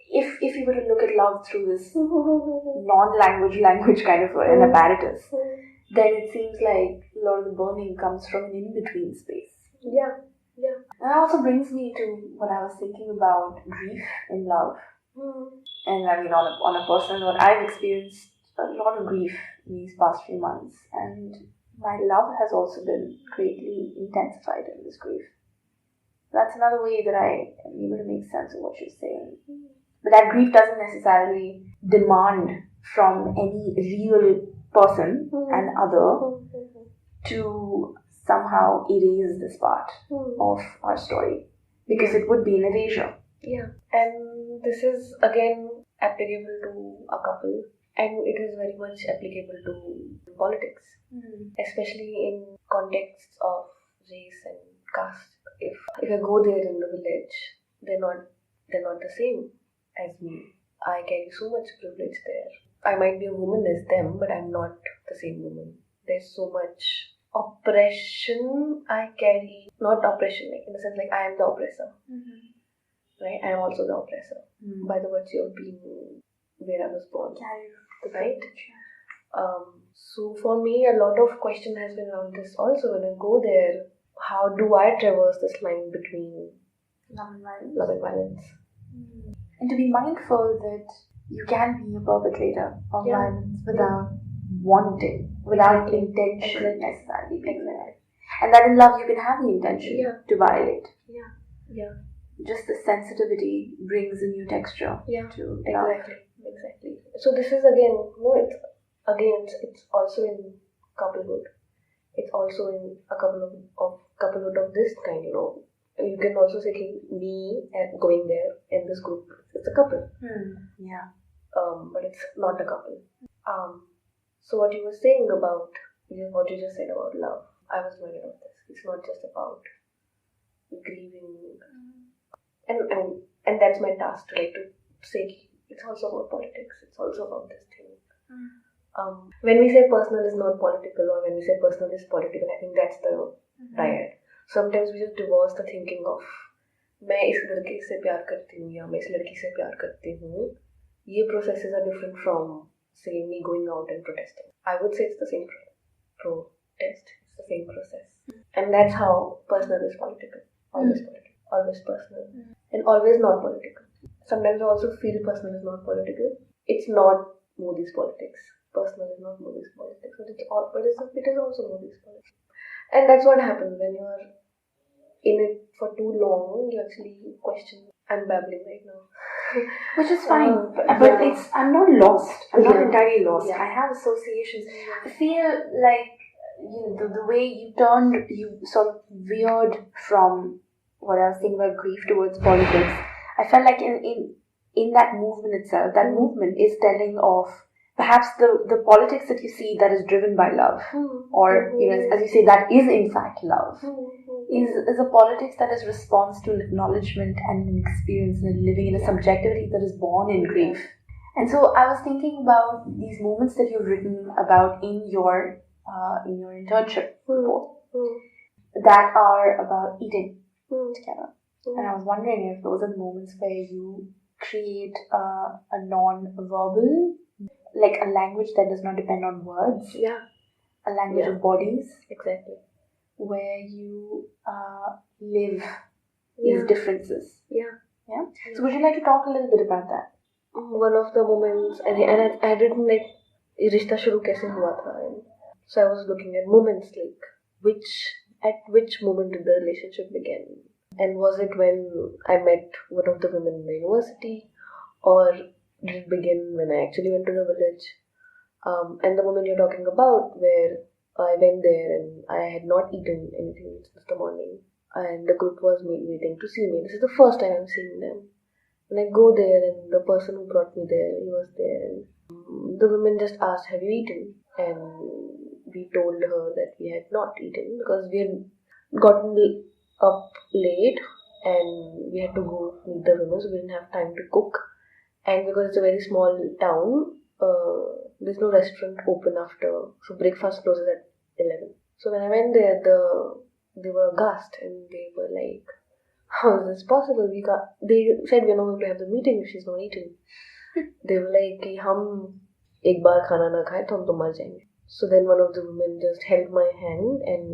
if you were to look at love through this language kind of an apparatus, then it seems like a lot of the burning comes from an in-between space. Yeah. And that also brings me to what I was thinking about grief in love. And I mean, on a personal note, I've experienced a lot of grief in these past few months, and my love has also been greatly intensified in this grief. That's another way that I am able to make sense of what you're saying. But that grief doesn't necessarily demand from any real person and other to somehow erase this part of our story, because it would be an erasure. Yeah, and this is again applicable to a couple, and it is very much applicable to politics, especially in contexts of race and caste. If I go there in the village, they're not the same as me. I carry so much privilege there. I might be a woman as them, but I'm not the same woman. There's so much oppression I carry. Not oppression, like in the sense like I am the oppressor. Right? I am also the oppressor by the virtue of being where I was born. Right? So for me, a lot of question has been around this also. When I go there, how do I traverse this line between Love and violence? And to be mindful that you can be a perpetrator of violence without wanting, without intention necessarily being there. And that in love you can have the intention to violate. Yeah. Just the sensitivity brings a new texture to love. Exactly. So this is it's also in couplehood. It's also in a couplehood of this kind, You can also say me and going there in this group, it's a couple. Yeah. But it's not a couple. So what you were saying about what you just said about love, I was aware of this. It's not just about grieving, and that's my task to say it's also about politics. It's also about this thing. When we say personal is not political, or when we say personal is political, I think that's the dyad. Sometimes we just divorce the thinking of मैं इस लड़के से प्यार करती हूँ या मैं इस लड़की से प्यार करती हूँ. ये processes are different from say me going out and protesting. I would say it's the same protest. It's the same process, and that's how personal is political. Always political, always personal, and always not political. Sometimes I also feel personal is not political. It's not Modi's politics. Personal is not Modi's politics, but it is also Modi's politics. And that's what happens when you are in it for too long. You actually question. I'm babbling right now, which is fine. But I'm not lost. I'm not entirely lost. I have associations. I feel like the way you sort of veered from what I was saying about grief towards politics. I felt like in that movement itself, that movement is telling of perhaps the politics that you see that is driven by love, or as you say, that is in fact love, is a politics that is response to an acknowledgement and an experience and living in a subjectivity that is born in grief. And so I was thinking about these moments that you've written about in your internship that are about eating together. And I was wondering if those are the moments where you create a non-verbal, like a language that does not depend on words. Yeah. A language of bodies. Exactly. Where you live these differences. Yeah. Yeah. So would you like to talk a little bit about that? One of the moments, and I had written like, Rishta shuru kaise hua tha? And so I was looking at moments like, at which moment did the relationship begin? And was it when I met one of the women in the university, or did it begin when I actually went to the village? And the moment you're talking about, where I went there and I had not eaten anything since the morning, and the group was waiting to see me. This is the first time I'm seeing them. And I go there, and the person who brought me there, he was there, and the woman just asked, "Have you eaten?" And we told her that we had not eaten because we had gotten up late and we had to go meet the women, so we didn't have time to cook. And because it's a very small town, there's no restaurant open after, so breakfast closes at 11. So when I went there, they were aghast and they were like, "How is this possible? They said we're not going to have the meeting if she's not eating." They were like, "Ki hum ek baar khana na khaye to hum to mar jayenge." So then one of the women just held my hand and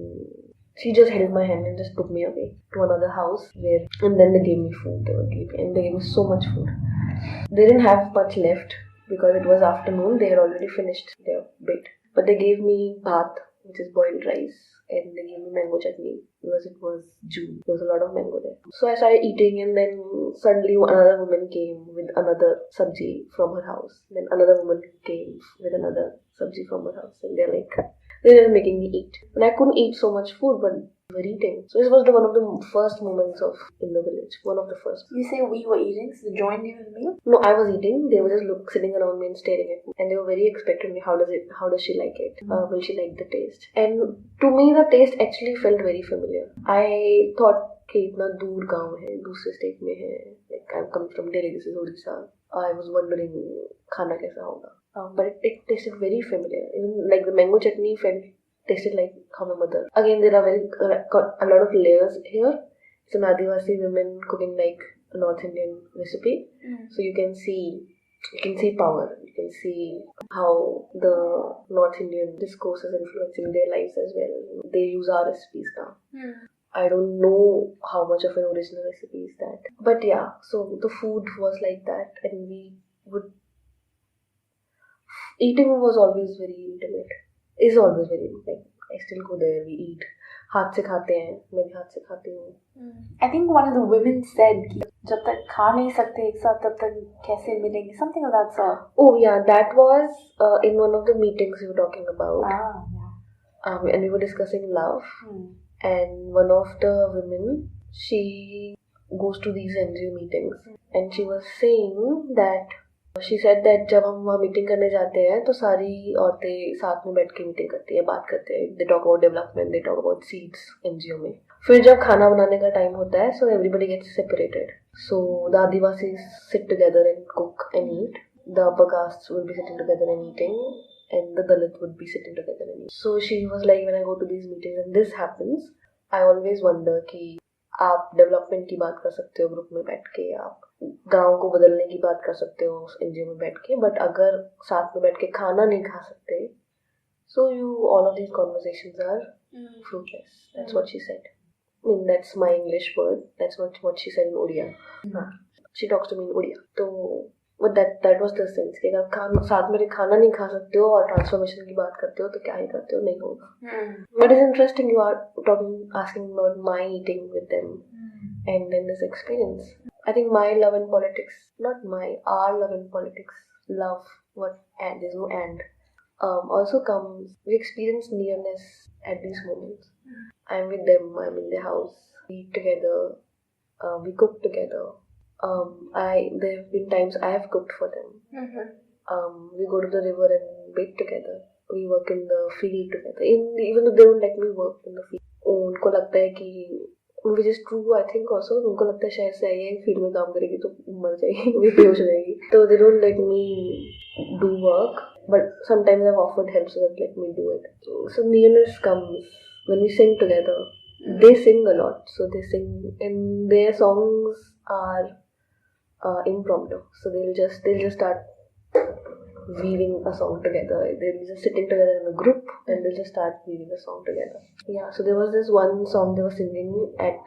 just took me away to another house and then they gave me food. They gave me so much food. They didn't have much left because it was afternoon. They had already finished their bit. But they gave me bhat, which is boiled rice, and they gave me mango chutney because it was June. There was a lot of mango there. So I started eating, and then suddenly another woman came with another sabji from her house. Then another woman came with another sabji from her house, and they were making me eat. And I couldn't eat so much food, but we were eating. So this was one of the first moments in the village. One of the first. You say we were eating, so they joined you in the meal? No, I was eating. They were just sitting around me and staring at me. And they were very expectant. How does she like it? Will she like the taste? And to me, the taste actually felt very familiar. I thought, कि इतना दूर गांव है, दूसरे state में है. Like I'm coming from Delhi, this is Odisha. I was wondering खाना कैसा होगा. But it tasted very familiar. Even like the mango chutney tasted like how my mother. Again, there are a lot of layers here. It's an Adivasi women cooking like a North Indian recipe. So you can see power. You can see how the North Indian discourse is influencing their lives as well. They use our recipes now. I don't know how much of an original recipe is that. But yeah, so the food was like that, and eating was always very intimate. Is always very intimate. I still go there, we eat. हाथ से खाते हैं, मैं भी हाथ से खाती हूँ. I think one of the women said कि जब तक खा नहीं सकते एक साथ तब तक कैसे मिलेंगे, something of that sort. Oh yeah, that was in one of the meetings we were talking about. And we were discussing love. And one of the women, she goes to these NGO meetings, and she was saying that she said that जब हम वहाँ meeting करने जाते हैं तो सारी औरतें साथ में बैठ के मीटिंग करती है, बात करते हैं. They talk about development, they talk about seeds NGO में. फिर जब खाना बनाने का टाइम होता है, so everybody gets separated. So the Adivasis sit together and cook and eat. The upper castes will be sitting together and eating, and the Dalit would be sitting together and eating. So she was like, when I go to these meetings and this happens, I always wonder कि आप development की बात कर सकते हो group में बैठ के, आप गांव को बदलने की बात कर सकते हो उस एनजीओ में बैठ के, बट अगर साथ में बैठ के खाना नहीं खा सकते, so all of these conversations are fruitless. That's what she said. I mean, that's my English word. That's not what she said in Odia. She talks to me in Odia. So, but that was the sense कि अगर साथ में खाना नहीं खा सकते हो और ट्रांसफॉर्मेशन की बात करते हो तो क्या ही करते हो, नहीं होगा. But it's interesting you are asking about my eating with them and then this experience. I think my love and politics, not our love and politics, love, what, and there's no and. also comes, we experience nearness at these moments. I'm with them, I'm in their house, we eat together, we cook together. There have been times I have cooked for them. We go to the river and bathe together. We work in the field together. Even though they don't let me work in the field. उनको लगता है कि, which is true I think also, उनको लगता है शहर से आई है फील्ड में काम करेगी तो मर जाएगी, भी बेहोश हो जाएगी. So they don't let me do work, but sometimes I've offered help so they've let me do it. So nearness comes when we sing together. They sing a lot, so they sing, and their songs are impromptu. So they'll just start weaving a song together. They'll be just sitting together in a group and they'll just start weaving a song together. Yeah, so there was this one song they were singing at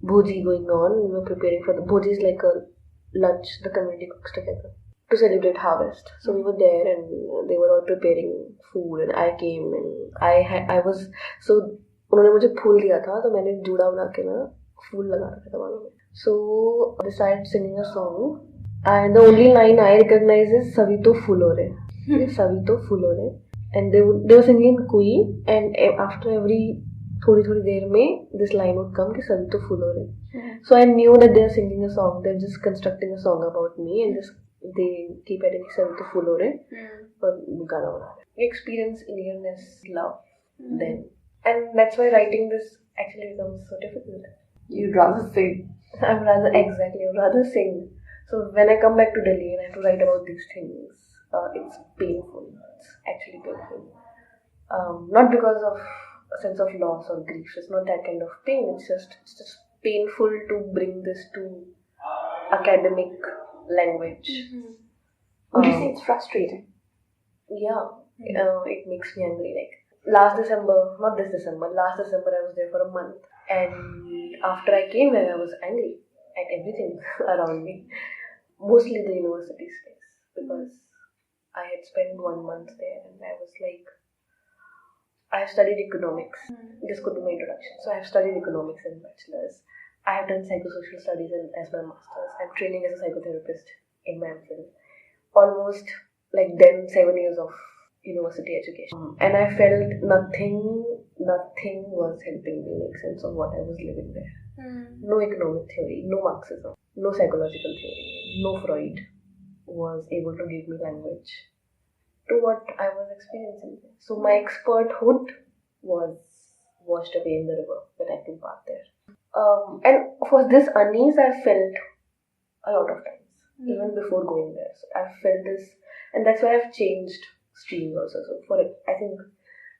Bhoji going on. We were preparing for the Bhoji is like a lunch the community cooks together to celebrate harvest. So we were there and they were all preparing food and I came and I was, so उन्होंने मुझे फूल दिया था तो मैंने जूड़ा बना के ना फूल लगा रखा था बालों में. So they started singing a song. And the only line I recognize is Savi to full ho rahe. Savi to full ho rahe. And they were singing Kui, and after every थोड़ी देर में this line would come कि Savi to full ho rahe. So I knew that they are singing a song. They're just constructing a song about me, and just they keep adding Savi to full ho rahe. But गाना बना रहे. We experience nearness, love then, and that's why writing this actually becomes so difficult. You'd rather sing. I'd rather sing. So when I come back to Delhi and I have to write about these things, it's painful. It's actually painful. Not because of a sense of loss or grief. It's not that kind of pain. It's just painful to bring this to academic language. Would you say it's frustrating? Yeah. It makes me angry. Like last December I was there for a month. And after I came here, I was angry at everything around me. Mostly the university space, because I had spent 1 month there and I was like, I have studied economics. This could be my introduction. So I have studied economics in bachelor's. I have done psychosocial studies as my master's. I'm training as a psychotherapist in my MPhil. Almost like then 7 years of university education. And I felt nothing was helping me make sense of what I was living there. No economic theory, no Marxism, no psychological theory, no Freud was able to give me language to what I was experiencing. So my experthood was washed away in the river when I took bath there. And for this unease I felt a lot of times, even before going there. So I felt this, and that's why I've changed streams also. So for it, I think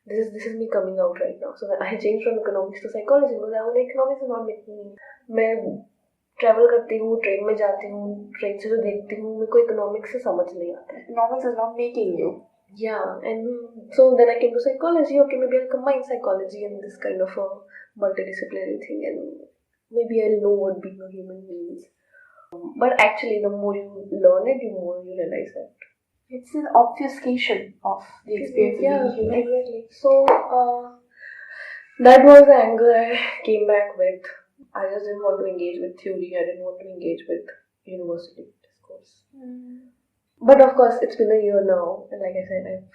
this is me coming out right now. So when I changed from economics to psychology, because I was like, economics is not making me. मैं travel करती हूँ, train में जाती हूँ, train से जो देखती हूँ, मेरे को economics से समझ नहीं आता है. Economics is not making you. Yeah, and so then I came to psychology. Okay, maybe I'll combine psychology and this kind of a multidisciplinary thing, and maybe I'll know what being a human means. But actually, the more you learn it, the more you realize that it's an obfuscation of the experience of being human. Exactly. So that was the anger I came back with. I just didn't want to engage with theory. I didn't want to engage with university discourse. But of course, it's been a year now, and like I said,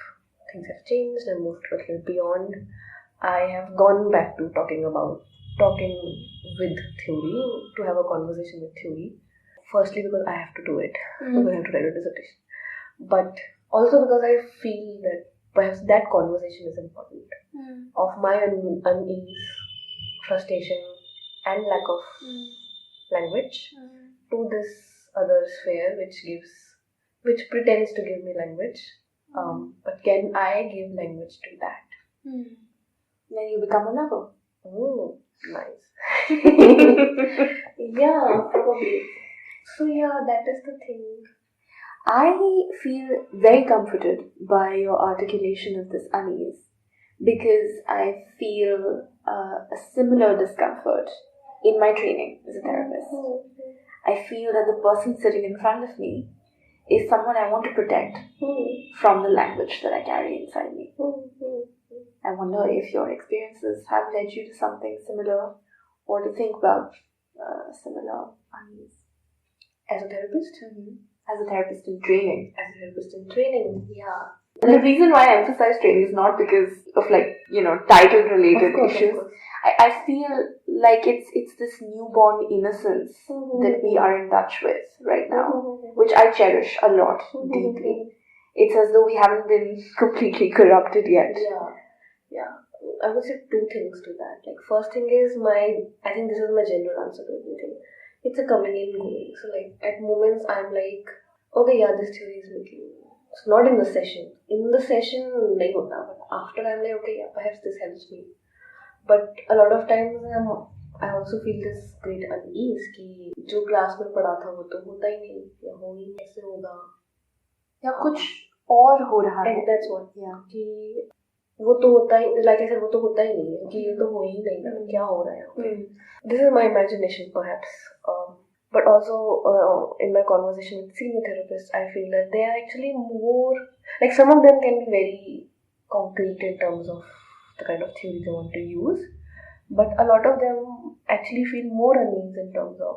things have changed. I moved a little beyond. I have gone back to talking with theory, to have a conversation with theory. Firstly, because I have to do it, because I have to write a dissertation. But also because I feel that perhaps that conversation is important. Of my unease, frustration, and lack of language to this other sphere which pretends to give me language. But can I give language to that? Then you become a lover. Oh, nice. Yeah, probably. So yeah, that is the thing. I feel very comforted by your articulation of this unease, because I feel a similar discomfort in my training as a therapist. I feel that the person sitting in front of me is someone I want to protect from the language that I carry inside me. I wonder if your experiences have led you to something similar, or to think about similar unease. As a therapist? As a therapist in training. As a therapist in training, yeah. And the reason why I emphasize training is not because of title related issues. I feel like it's this newborn innocence that we are in touch with right now, which I cherish a lot deeply. It's as though we haven't been completely corrupted yet. Yeah. I would say two things to that. Like, first thing is I think this is my general answer to everything. It's a coming and going. So, like, at moments I'm like, okay, yeah, this theory is making. It's not in the session. In the session, nahi hota, but after I'm like, okay, yeah, perhaps this helps me. But a lot of times I also feel this great unease कि जो class में पढ़ा था वो तो होता ही नहीं या हो ही कैसे होगा या कुछ और हो रहा है. And that's what कि वो तो होता ही like I said वो तो होता ही नहीं है कि ये तो हो ही नहीं ना क्या हो रहा है. This is my imagination perhaps. But also in my conversation with senior therapists, I feel that they are actually more like some of them can be very concrete in terms of the kind of theory they want to use, but a lot of them actually feel more unease in terms of,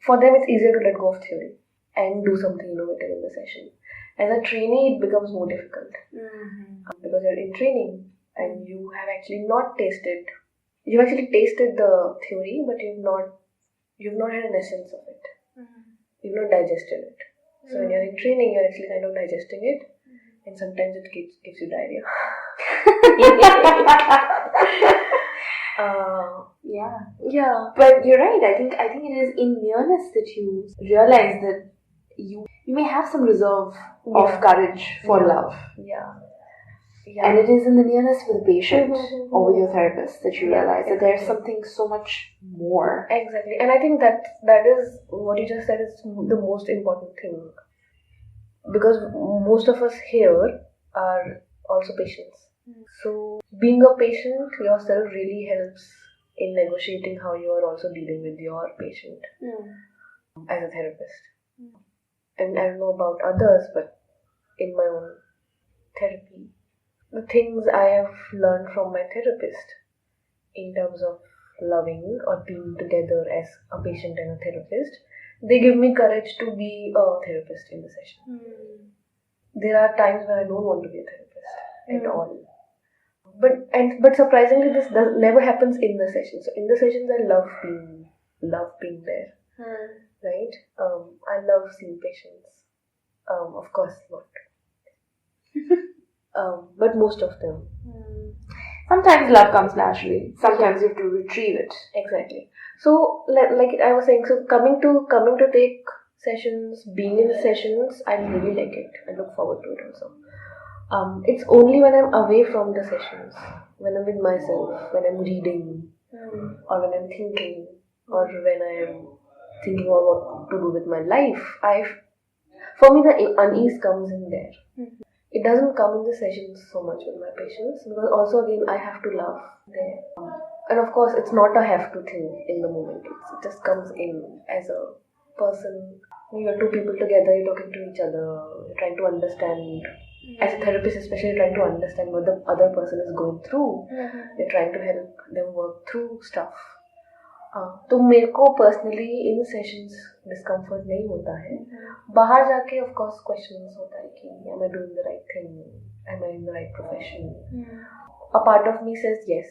for them it's easier to let go of theory and do something innovative in the session. As a trainee, it becomes more difficult because you're in training and you have actually you've actually tasted the theory, but you've not had an essence of it. You've not digested it. So when you're in training, you're actually kind of digesting it, and sometimes it gives you diarrhea. Yeah. But you're right. I think it is in nearness that you realize that you may have some reserve of courage for love. Yeah. And it is in the nearness with the patient or with your therapist that you realize that there's something so much more. Exactly. And I think that is what you just said is the most important thing. Because most of us here are also patients. So being a patient yourself really helps in negotiating how you are also dealing with your patient as a therapist. And I don't know about others, but in my own therapy, the things I have learned from my therapist in terms of loving or being together as a patient and a therapist, they give me courage to be a therapist in the session. There are times when I don't want to be a therapist at all. But surprisingly, this never happens in the session. So in the sessions, I love being there. Right? I love seeing patients. Of course not. But most of them. Sometimes love comes naturally. Sometimes you have to retrieve it. Exactly. So, like I was saying, so coming to take sessions, being in sessions, I really like it. I look forward to it also. It's only when I'm away from the sessions, when I'm with myself, when I'm reading, or when I'm thinking, or when I'm thinking about what to do with my life. For me, the unease comes in there. It doesn't come in the sessions so much with my patients because also again I have to love there. And of course, it's not a have to thing in the moment. It just comes in as a person. You're two people together, you're talking to each other, you're trying to understand. As a therapist, especially, you're trying to understand what the other person is going through. You're trying to help them work through stuff. तो मेरे को personally in sessions discomfort नहीं होता है. बाहर जाके of course questions होता है कि am I doing the right thing, am I in the right profession. A part of me says yes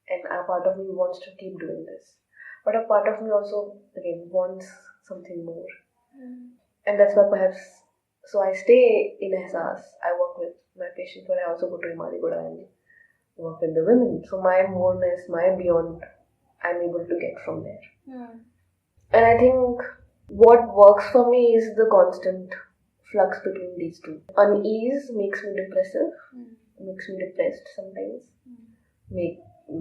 and a part of me wants to keep doing this, but a part of me also again wants something more. And that's why perhaps so I stay in Ehsaas, I work with my patients, but I also go to Imaligoda and work with the women. So my moreness, my beyond, I'm able to get from there. And I think what works for me is the constant flux between these two. Unease makes me depressive, makes me depressed sometimes,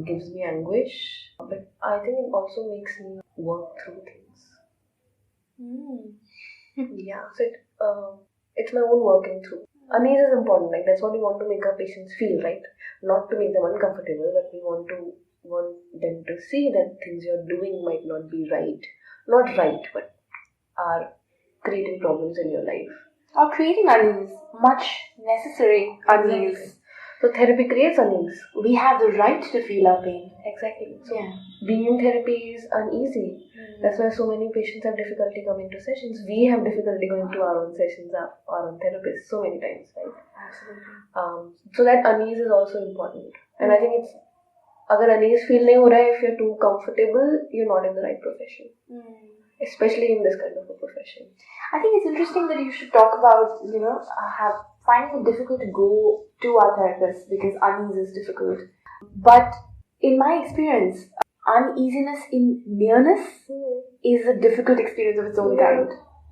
gives me anguish, but I think it also makes me work through things. Yeah, so it's my own working through. Unease is important, like that's what we want to make our patients feel, right? Not to make them uncomfortable, but we want them to see that things you're doing might not be right. Not right, but are creating problems in your life. Or creating unease, much necessary unease. So therapy creates unease. We have the right to feel our pain. Exactly. So Yeah. being in therapy is uneasy. That's why so many patients have difficulty coming to sessions. We have difficulty going to our own sessions, our own therapists so many times, right? Absolutely. So that unease is also important. And I think it's, अगर unease feel नहीं हो रहा है, if you're too comfortable, you're not in the right profession. Especially in this kind of a profession. I think it's interesting that you should talk about, finding it difficult to go to our therapist because unease is difficult. But in my experience, uneasiness in nearness is a difficult experience of its own kind.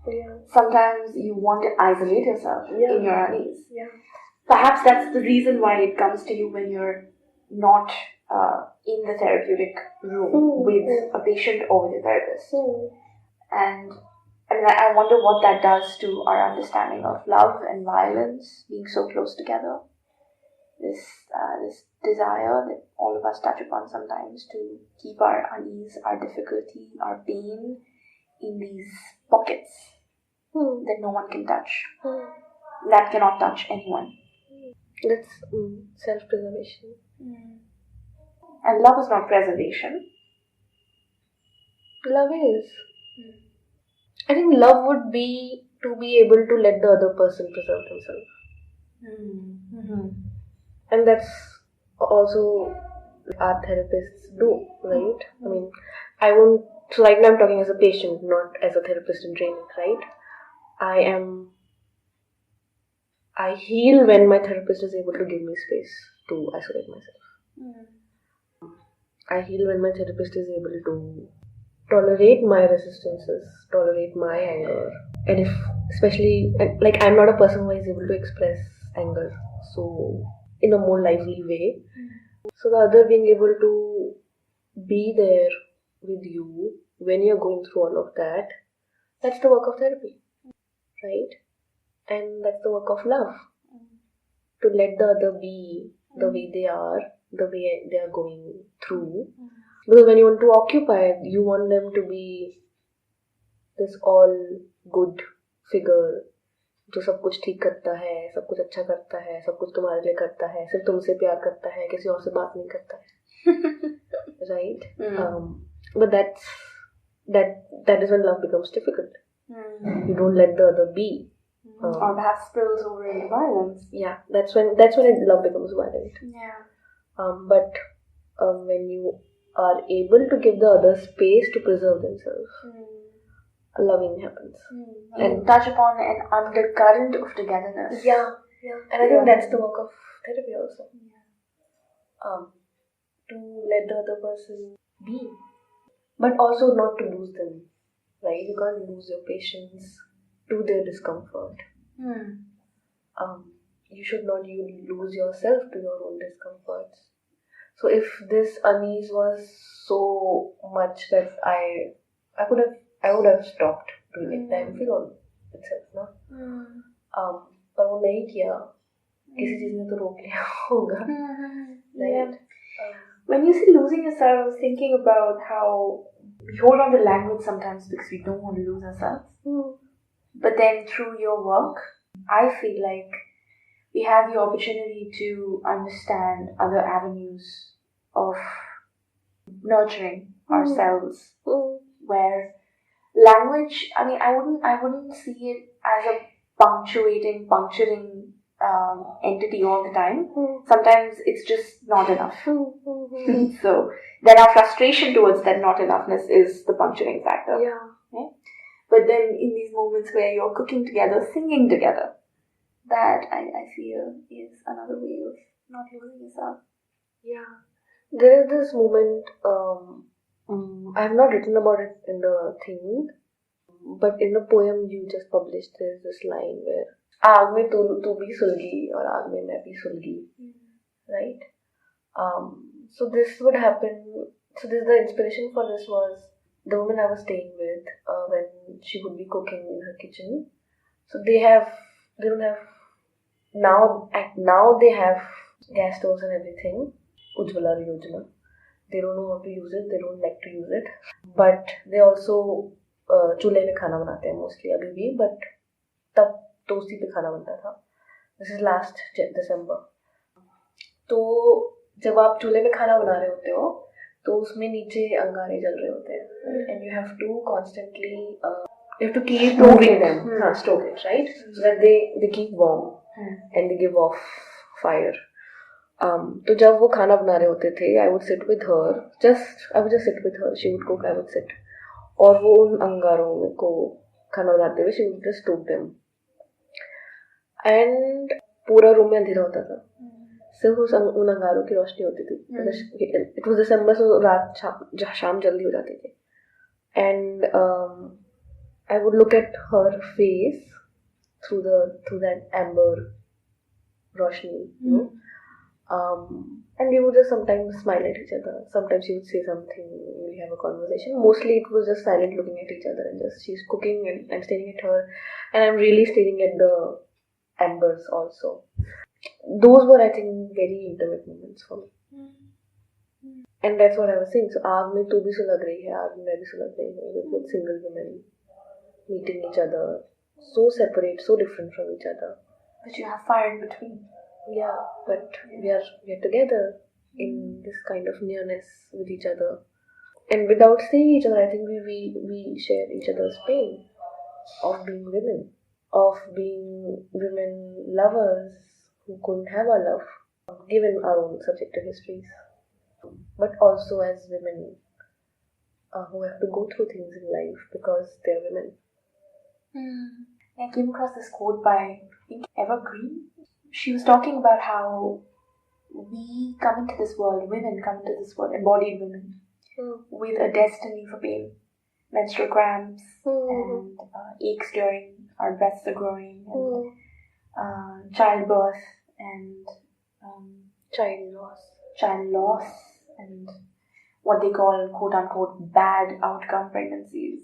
Yeah. Sometimes you want to isolate yourself in your unease. Yeah. Perhaps that's the reason why it comes to you when you're not in the therapeutic room with a patient or with a therapist. And I mean, I wonder what that does to our understanding of love and violence being so close together. This desire that all of us touch upon sometimes to keep our unease, our difficulty, our pain in these pockets that no one can touch, that cannot touch anyone. That's self-preservation. And love is not preservation. Love is. I think love would be to be able to let the other person preserve themselves. And that's also our therapists do, right? I mean, so right now I'm talking as a patient, not as a therapist in training, right? I heal when my therapist is able to give me space to isolate myself. I heal when my therapist is able to tolerate my resistances, tolerate my anger. And especially, like, I'm not a person who is able to express anger so in a more lively way. So the other being able to be there with you when you're going through all of that, that's the work of therapy, right? And that's the work of love. To let the other be the way they are, the way they are going through. Because when you want to occupy, you want them to be this all good figure जो सब कुछ ठीक करता है, सब कुछ अच्छा करता है, सब कुछ तुम्हारे लिए करता है, सिर्फ तुमसे प्यार करता है, किसी और से बात नहीं करता है, right? But that is when love becomes difficult. You don't let the other be. Or perhaps spills over into violence. Yeah, that's when love becomes violent. Yeah. But when you are able to give the other space to preserve themselves, loving happens. And touch upon an undercurrent of togetherness. Yeah. And I think that's the work of therapy also. To let the other person be, but also not to lose them, right? You can't lose your patience to their discomfort. You should not lose yourself to your own discomforts. So if this unease was so much that I would have stopped doing it. Time feel on itself, ना? पर वो नहीं किया. किसी चीज ने तो रोक लिया होगा. Right? When you say losing yourself, I was thinking about how we hold on to language sometimes because we don't want to lose ourselves. But then through your work, I feel like we have the opportunity to understand other avenues of nurturing ourselves, where language, I mean, I wouldn't see it as a puncturing entity all the time. Sometimes it's just not enough. So then our frustration towards that not enoughness is the puncturing factor. Yeah. Right? But then in these moments where you're cooking together, singing together, that I feel is another way of not losing yourself. Yeah. There is this moment, I have not written about it in the thing, but in the poem you just published, there's this line where आग में तू भी सुलगी और आग में मैं भी सुलगी, right? So this would happen. So the inspiration for this was the woman I was staying with when she would be cooking in her kitchen. So they don't have now they have gas stoves and everything, Ujjwala Yojana. They don't know how to use it. They don't like to use it. But they also चूल्हे में खाना बनाते हैं mostly अभी भी. But तब तो उसी पे खाना बनता था. This is last December. तो जब आप चूल्हे पे खाना बना रहे होते हो तो उसमें नीचे अंगारे जल रहे होते हैं and you have to constantly you have to keep moving them, stoke it, right? So that they keep warm and they give off fire. तो जब वो खाना बना रहे होते थे I would sit with her, I would just sit with her, she would cook, I would sit, और वो उन अंगारों को खाना बनाते हुए she would just stoke them and पूरा रूम में अंधेरा होता था, सिर्फ उन अंगारों की रोशनी होती थी. इट वाज दिसंबर, सो रात शाम जल्दी हो जाती थी and I would look at her face through that amber roshni, you know. And we would just sometimes smile at each other. Sometimes she would say something, we have a conversation. Mostly it was just silent looking at each other and just she's cooking and I'm staring at her and I'm really staring at the embers also. Those were, I think, very intimate moments for me. And that's what I was saying. So, आग में तू भी सुलग रही है, आग में मैं भी सुलग रही हूँ. With single women meeting each other, so separate, so different from each other. But you have fire in between. Yeah, but we are together in this kind of nearness with each other, and without seeing each other, I think we share each other's pain of being women, of being women lovers who couldn't have our love, given our own subjective histories, but also as women who have to go through things in life because they're women. I came across this quote by, I think, Evergreen. She was talking about how we come into this world, women come into this world, embodied women, with a destiny for pain. Menstrual cramps and aches during our breasts are growing, and childbirth and child loss, and what they call quote unquote bad outcome pregnancies.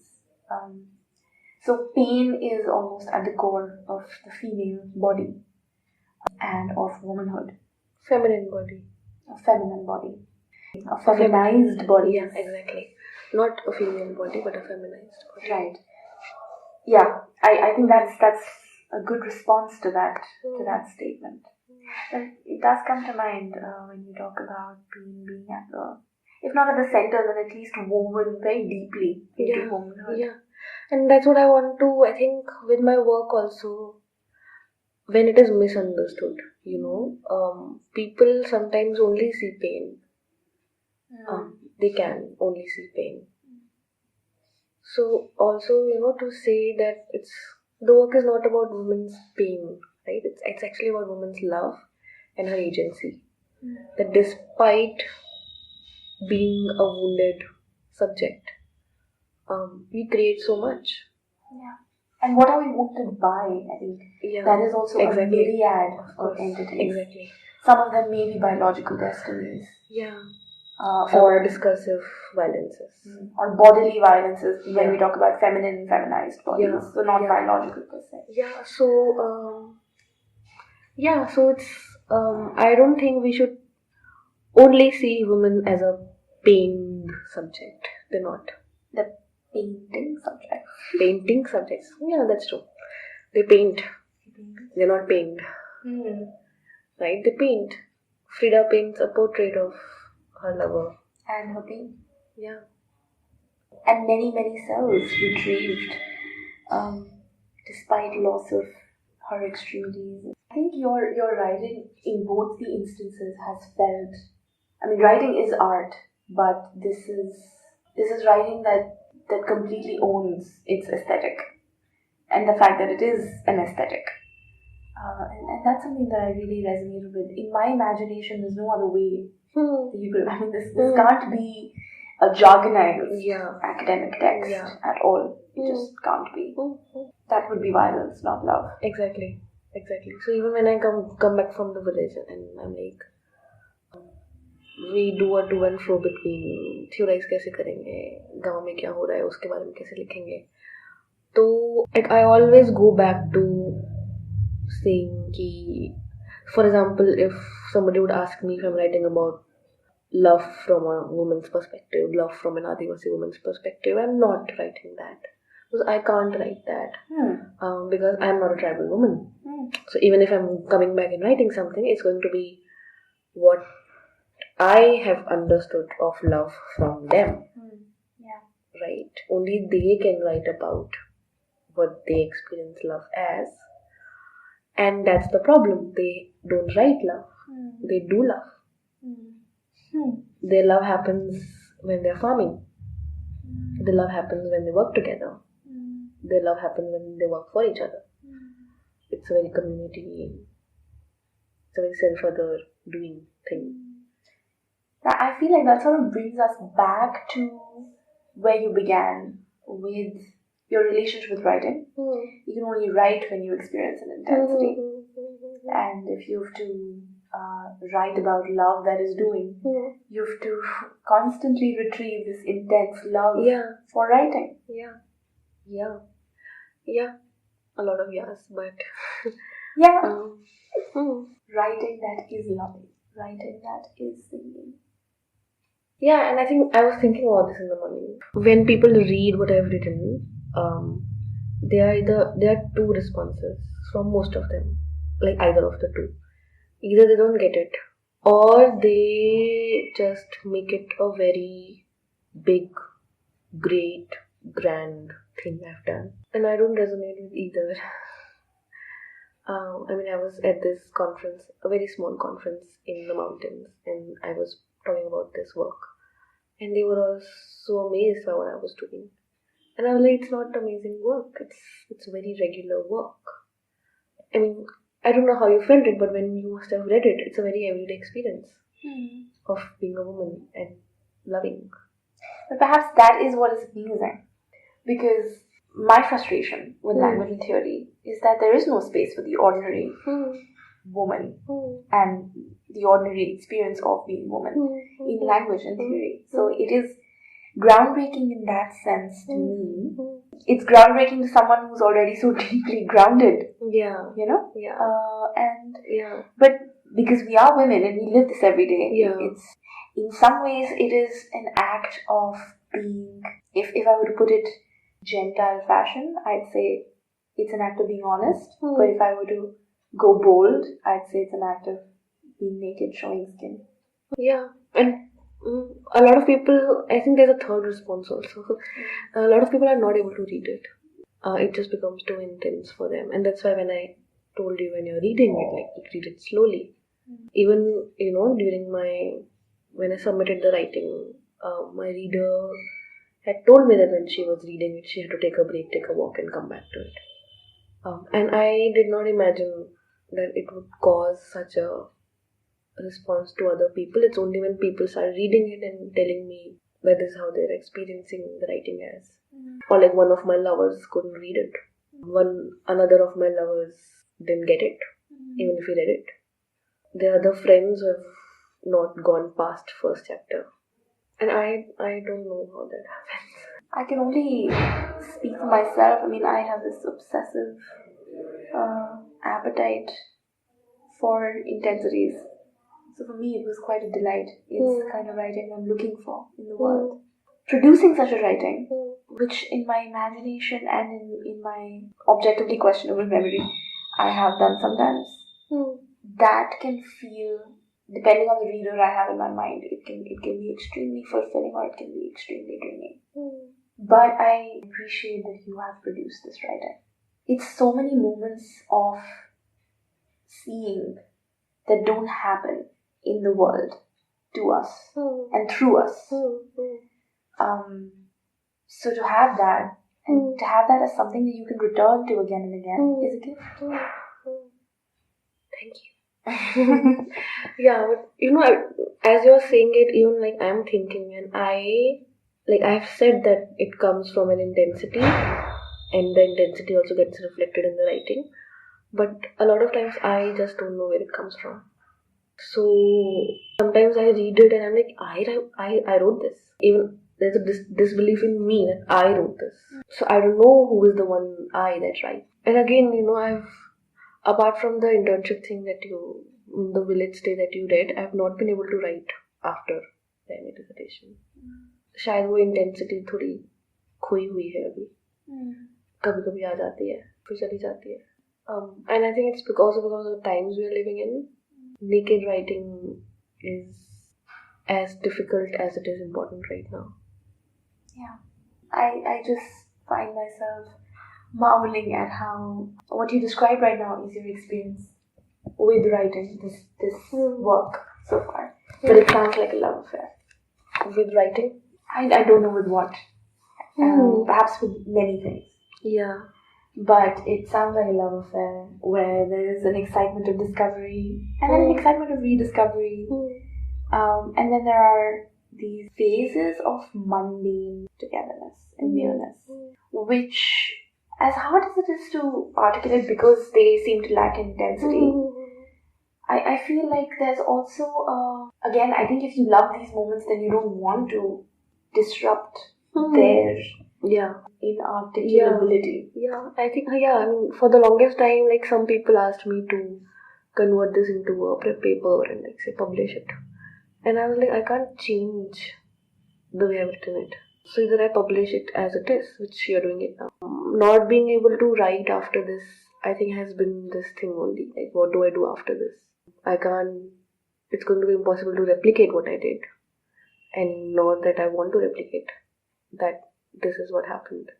So pain is almost at the core of the female body and of womanhood. Feminine body. A feminine body. A feminized body. Yeah, exactly. Not a female body, but a feminized body. Right. Yeah, I think that's a good response to that statement. And it does come to mind when you talk about being at the, if not at the center, then at least woven very deeply into womanhood. Yeah, and that's what I want to, I think, with my work also, when it is misunderstood, you know, people sometimes only see pain. They can only see pain. So also, you know, to say that the work is not about women's pain, right? It's actually about women's love and her agency. That despite being a wounded subject, we create so much. Yeah. And what are we wounded by? I think that is also a myriad of entities. Exactly. Some of them may be biological destinies. Yeah. Or discursive violences. Or bodily violences when we talk about feminine and feminized bodies. Yeah. So not biological per se. Yeah. So, so it's, I don't think we should only see women as a pained subject. They're not. The painting subject. Painting subjects. Yeah, that's true. They paint. They're not pained. Right? They paint. Frida paints a portrait of her lover. And her pain. Yeah. And many, many cells retrieved despite loss of her extremities. I think your writing in both the instances has felt, I mean, writing is art, but this is writing that completely owns its aesthetic and the fact that it is an aesthetic. And that's something that I really resonated with. In my imagination, there's no other way that you could, I mean, this can't be a jargonized academic text at all. It just can't be. That would be violence, not love. Exactly. So even when I come back from the village and I'm like, we do a to and fro between theorize कैसे करेंगे, गाँव में क्या हो रहा है उसके बारे में कैसे लिखेंगे, तो like I always go back to saying कि, for example, if somebody would ask me if I'm writing about love from a woman's perspective, love from an Adivasi woman's perspective, I'm not writing that because I can't write that because I'm not a tribal woman. So even if I'm coming back and writing something, it's going to be what I have understood of love from them. Yeah. Right? Only they can write about what they experience love as. And that's the problem. They don't write love. They do love. Their love happens when they're farming. Their love happens when they work together. Their love happens when they work for each other. It's a very community, it's a very self-other doing thing. I feel like that sort of brings us back to where you began with your relationship with writing. You can only write when you experience an intensity. And if you have to write about love that is doing, you have to constantly retrieve this intense love for writing. Yeah. A lot of yes, but writing that is loving. Writing that is singing. Yeah, and I think I was thinking about this in the morning. When people read what I've written, there are two responses from most of them, like either of the two. Either they don't get it, or they just make it a very big, great, grand thing I've done, and I don't resonate with either. I was at this conference, a very small conference in the mountains, and I was talking about this work, and they were all so amazed by what I was doing. And I was like, it's not amazing work, it's very regular work. I mean, I don't know how you felt it, but when you must have read it, it's a very everyday experience of being a woman and loving. But perhaps that is what is amazing, because my frustration with language and theory is that there is no space for the ordinary woman and the ordinary experience of being woman in language and theory. So it is groundbreaking in that sense to me. It's groundbreaking to someone who's already so deeply grounded. Yeah. You know? Yeah. But because we are women and we live this every day, it's in some ways it is an act of being, if I were to put it gentile fashion, I'd say it's an act of being honest. But if I were to go bold, I'd say it's an act of being naked, showing skin. Yeah, and a lot of people, I think there's a third response also. A lot of people are not able to read it. It just becomes too intense for them, and that's why when I told you when you're reading it, like read it slowly. Even during when I submitted the writing, my reader had told me that when she was reading it, she had to take a break, take a walk, and come back to it. And I did not imagine that it would cause such a response to other people. It's only when people start reading it and telling me that is how they're experiencing the writing as. Or like one of my lovers couldn't read it. Another of my lovers didn't get it, even if he read it. There are other friends who have not gone past first chapter. And I don't know how that happens. I can only speak for myself. I mean, I have this obsessive appetite for intensities. So for me, it was quite a delight. It's the kind of writing I'm looking for in the world. Producing such a writing, which in my imagination and in my objectively questionable memory, I have done sometimes, that can feel, depending on the reader I have in my mind, it can be extremely fulfilling or it can be extremely draining. But I appreciate that you have produced this writing. It's so many moments of seeing that don't happen in the world to us and through us. So to have that, and to have that as something that you can return to again and again is a gift. Thank you. Yeah, but as you're saying it, even like I'm thinking, and I've said that it comes from an intensity, and the intensity also gets reflected in the writing. But a lot of times I just don't know where it comes from. So sometimes I read it and I'm like, I wrote this. Even there's a disbelief in me that I wrote this. So I don't know who is the one I that writes. And again, I've, apart from the internship thing that the village stay that you read, I've not been able to write after the MA dissertation. शायद वो intensity थोड़ी खोई हुई है अभी. कभी-कभी आ जाती है, फिर चली जाती है. And I think it's because of the times we are living in. Naked writing is as difficult as it is important right now. Yeah. I just find myself marveling at how what you describe right now is your experience with writing this work so far. But it sounds like a love affair. With writing? I don't know with what. Perhaps with many things. Yeah. But it sounds like a love affair where there is an excitement of discovery and then an excitement of rediscovery. And then there are these phases of mundane togetherness and nearness, which, as hard as it is to articulate because they seem to lack intensity, I feel like there's also, again, I think if you love these moments, then you don't want to disrupt their inarticulability. Yeah, I think, I mean, for the longest time, like, some people asked me to convert this into a paper and, like, say, publish it. And I was like, I can't change the way I've written it. So either I publish it as it is, which you're doing it now. Not being able to write after this, I think, has been this thing only. Like, what do I do after this? I can't, it's going to be impossible to replicate what I did. And not that I want to replicate. That this is what happened.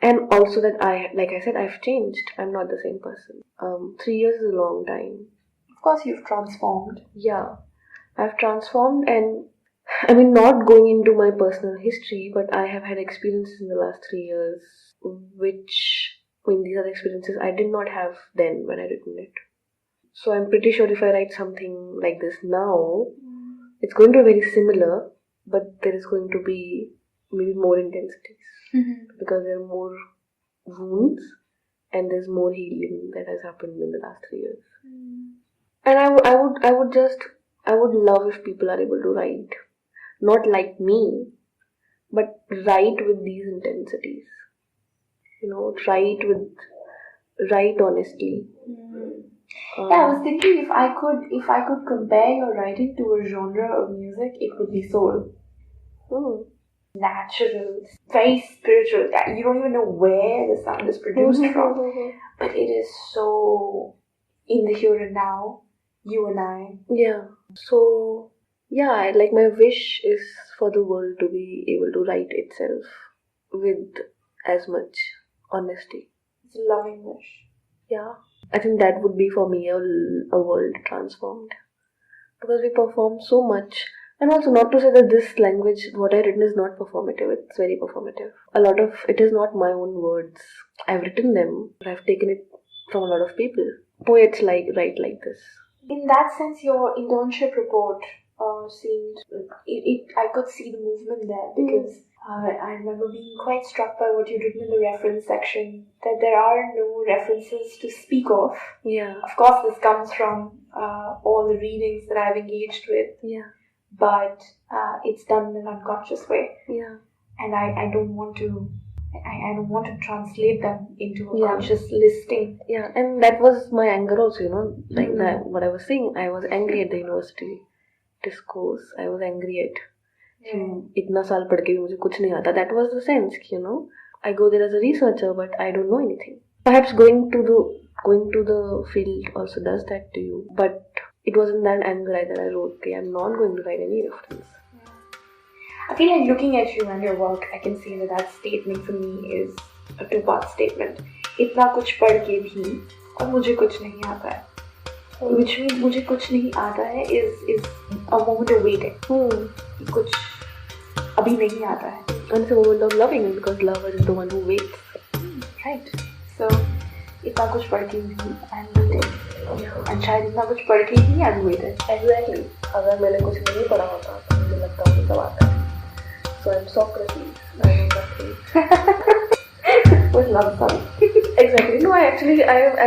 And also that like I said, I've changed. I'm not the same person. 3 years is a long time. Of course, you've transformed. Yeah. I've transformed, and I mean, not going into my personal history, but I have had experiences in the last 3 years, which, when these are the experiences I did not have then when I written it. So I'm pretty sure if I write something like this now, it's going to be very similar, but there is going to be maybe more intensities because there are more wounds and there's more healing that has happened in the last 3 years. And I would love if people are able to write, not like me, but write with these intensities. You know, write honestly. Yeah, I was thinking if I could compare your writing to a genre of music, it would be soul. Natural, very spiritual. You don't even know where the sound is produced from, but it is so in the here and now. You and I. Yeah. So, yeah, like my wish is for the world to be able to write itself with as much honesty. It's a loving wish. Yeah. I think that would be for me a world transformed. Because we perform so much. And also not to say that this language, what I've written is not performative. It's very performative. A lot of it is not my own words. I've written them, but I've taken it from a lot of people. Poets write like this. In that sense, your internship report seemed, I could see the movement there because I remember being quite struck by what you'd written in the reference section, that there are no references to speak of. Yeah. Of course, this comes from all the readings that I've engaged with. Yeah. But it's done in an unconscious way. Yeah. And I don't want to translate them into a conscious listing. Yeah, and that was my anger also, you know, like that, what I was saying, I was angry at the university discourse. I was angry at itna saal padh ke bhi mujhe kuch nahi aata. That was the sense, you know, I go there as a researcher, but I don't know anything. Perhaps going to the field also does that to you, but it wasn't that anger that I wrote, okay, I'm not going to write any reference. I feel like looking at you and your work, I can see that statement for me is a two-part statement. इतना कुछ पढ़ के भी और मुझे कुछ नहीं आता है. Which means मुझे कुछ नहीं आता है is a moment of waiting. कुछ अभी नहीं आता है. And it's a moment of loving because lover is the one who waits. Right. So इतना कुछ पढ़ के भी I'm waiting. And शायद इतना कुछ पढ़ के ही I'm waiting. Exactly. अगर मैंने कुछ नहीं पढ़ा होता तो मुझे लगता मुझे सब आता है. So I'm Socrates. I know nothing. With love song. Exactly. No, I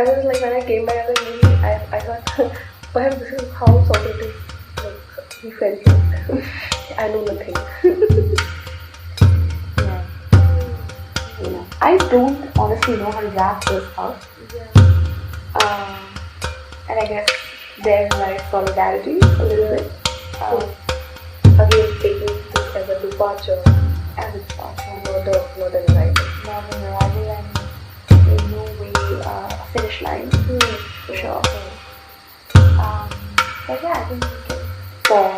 was like, when I came back as a movie, I thought, perhaps this is how Socrates, like, he felt like, I know nothing. Yeah. I don't honestly know how to wrap this up. Yeah. And I guess there's like solidarity a little bit. Again, taking this as a departure, not an arrival. Not an arrival and in no way a finish line, for sure. But yeah, I think we can pause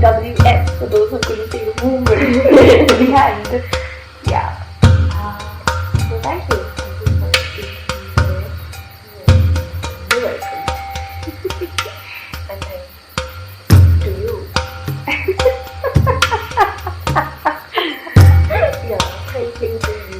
GWS for those who couldn't see the movement behind. Yeah. So thank you. Thank you for speaking today. You're welcome. And thanks to you. Yeah, thank you to you.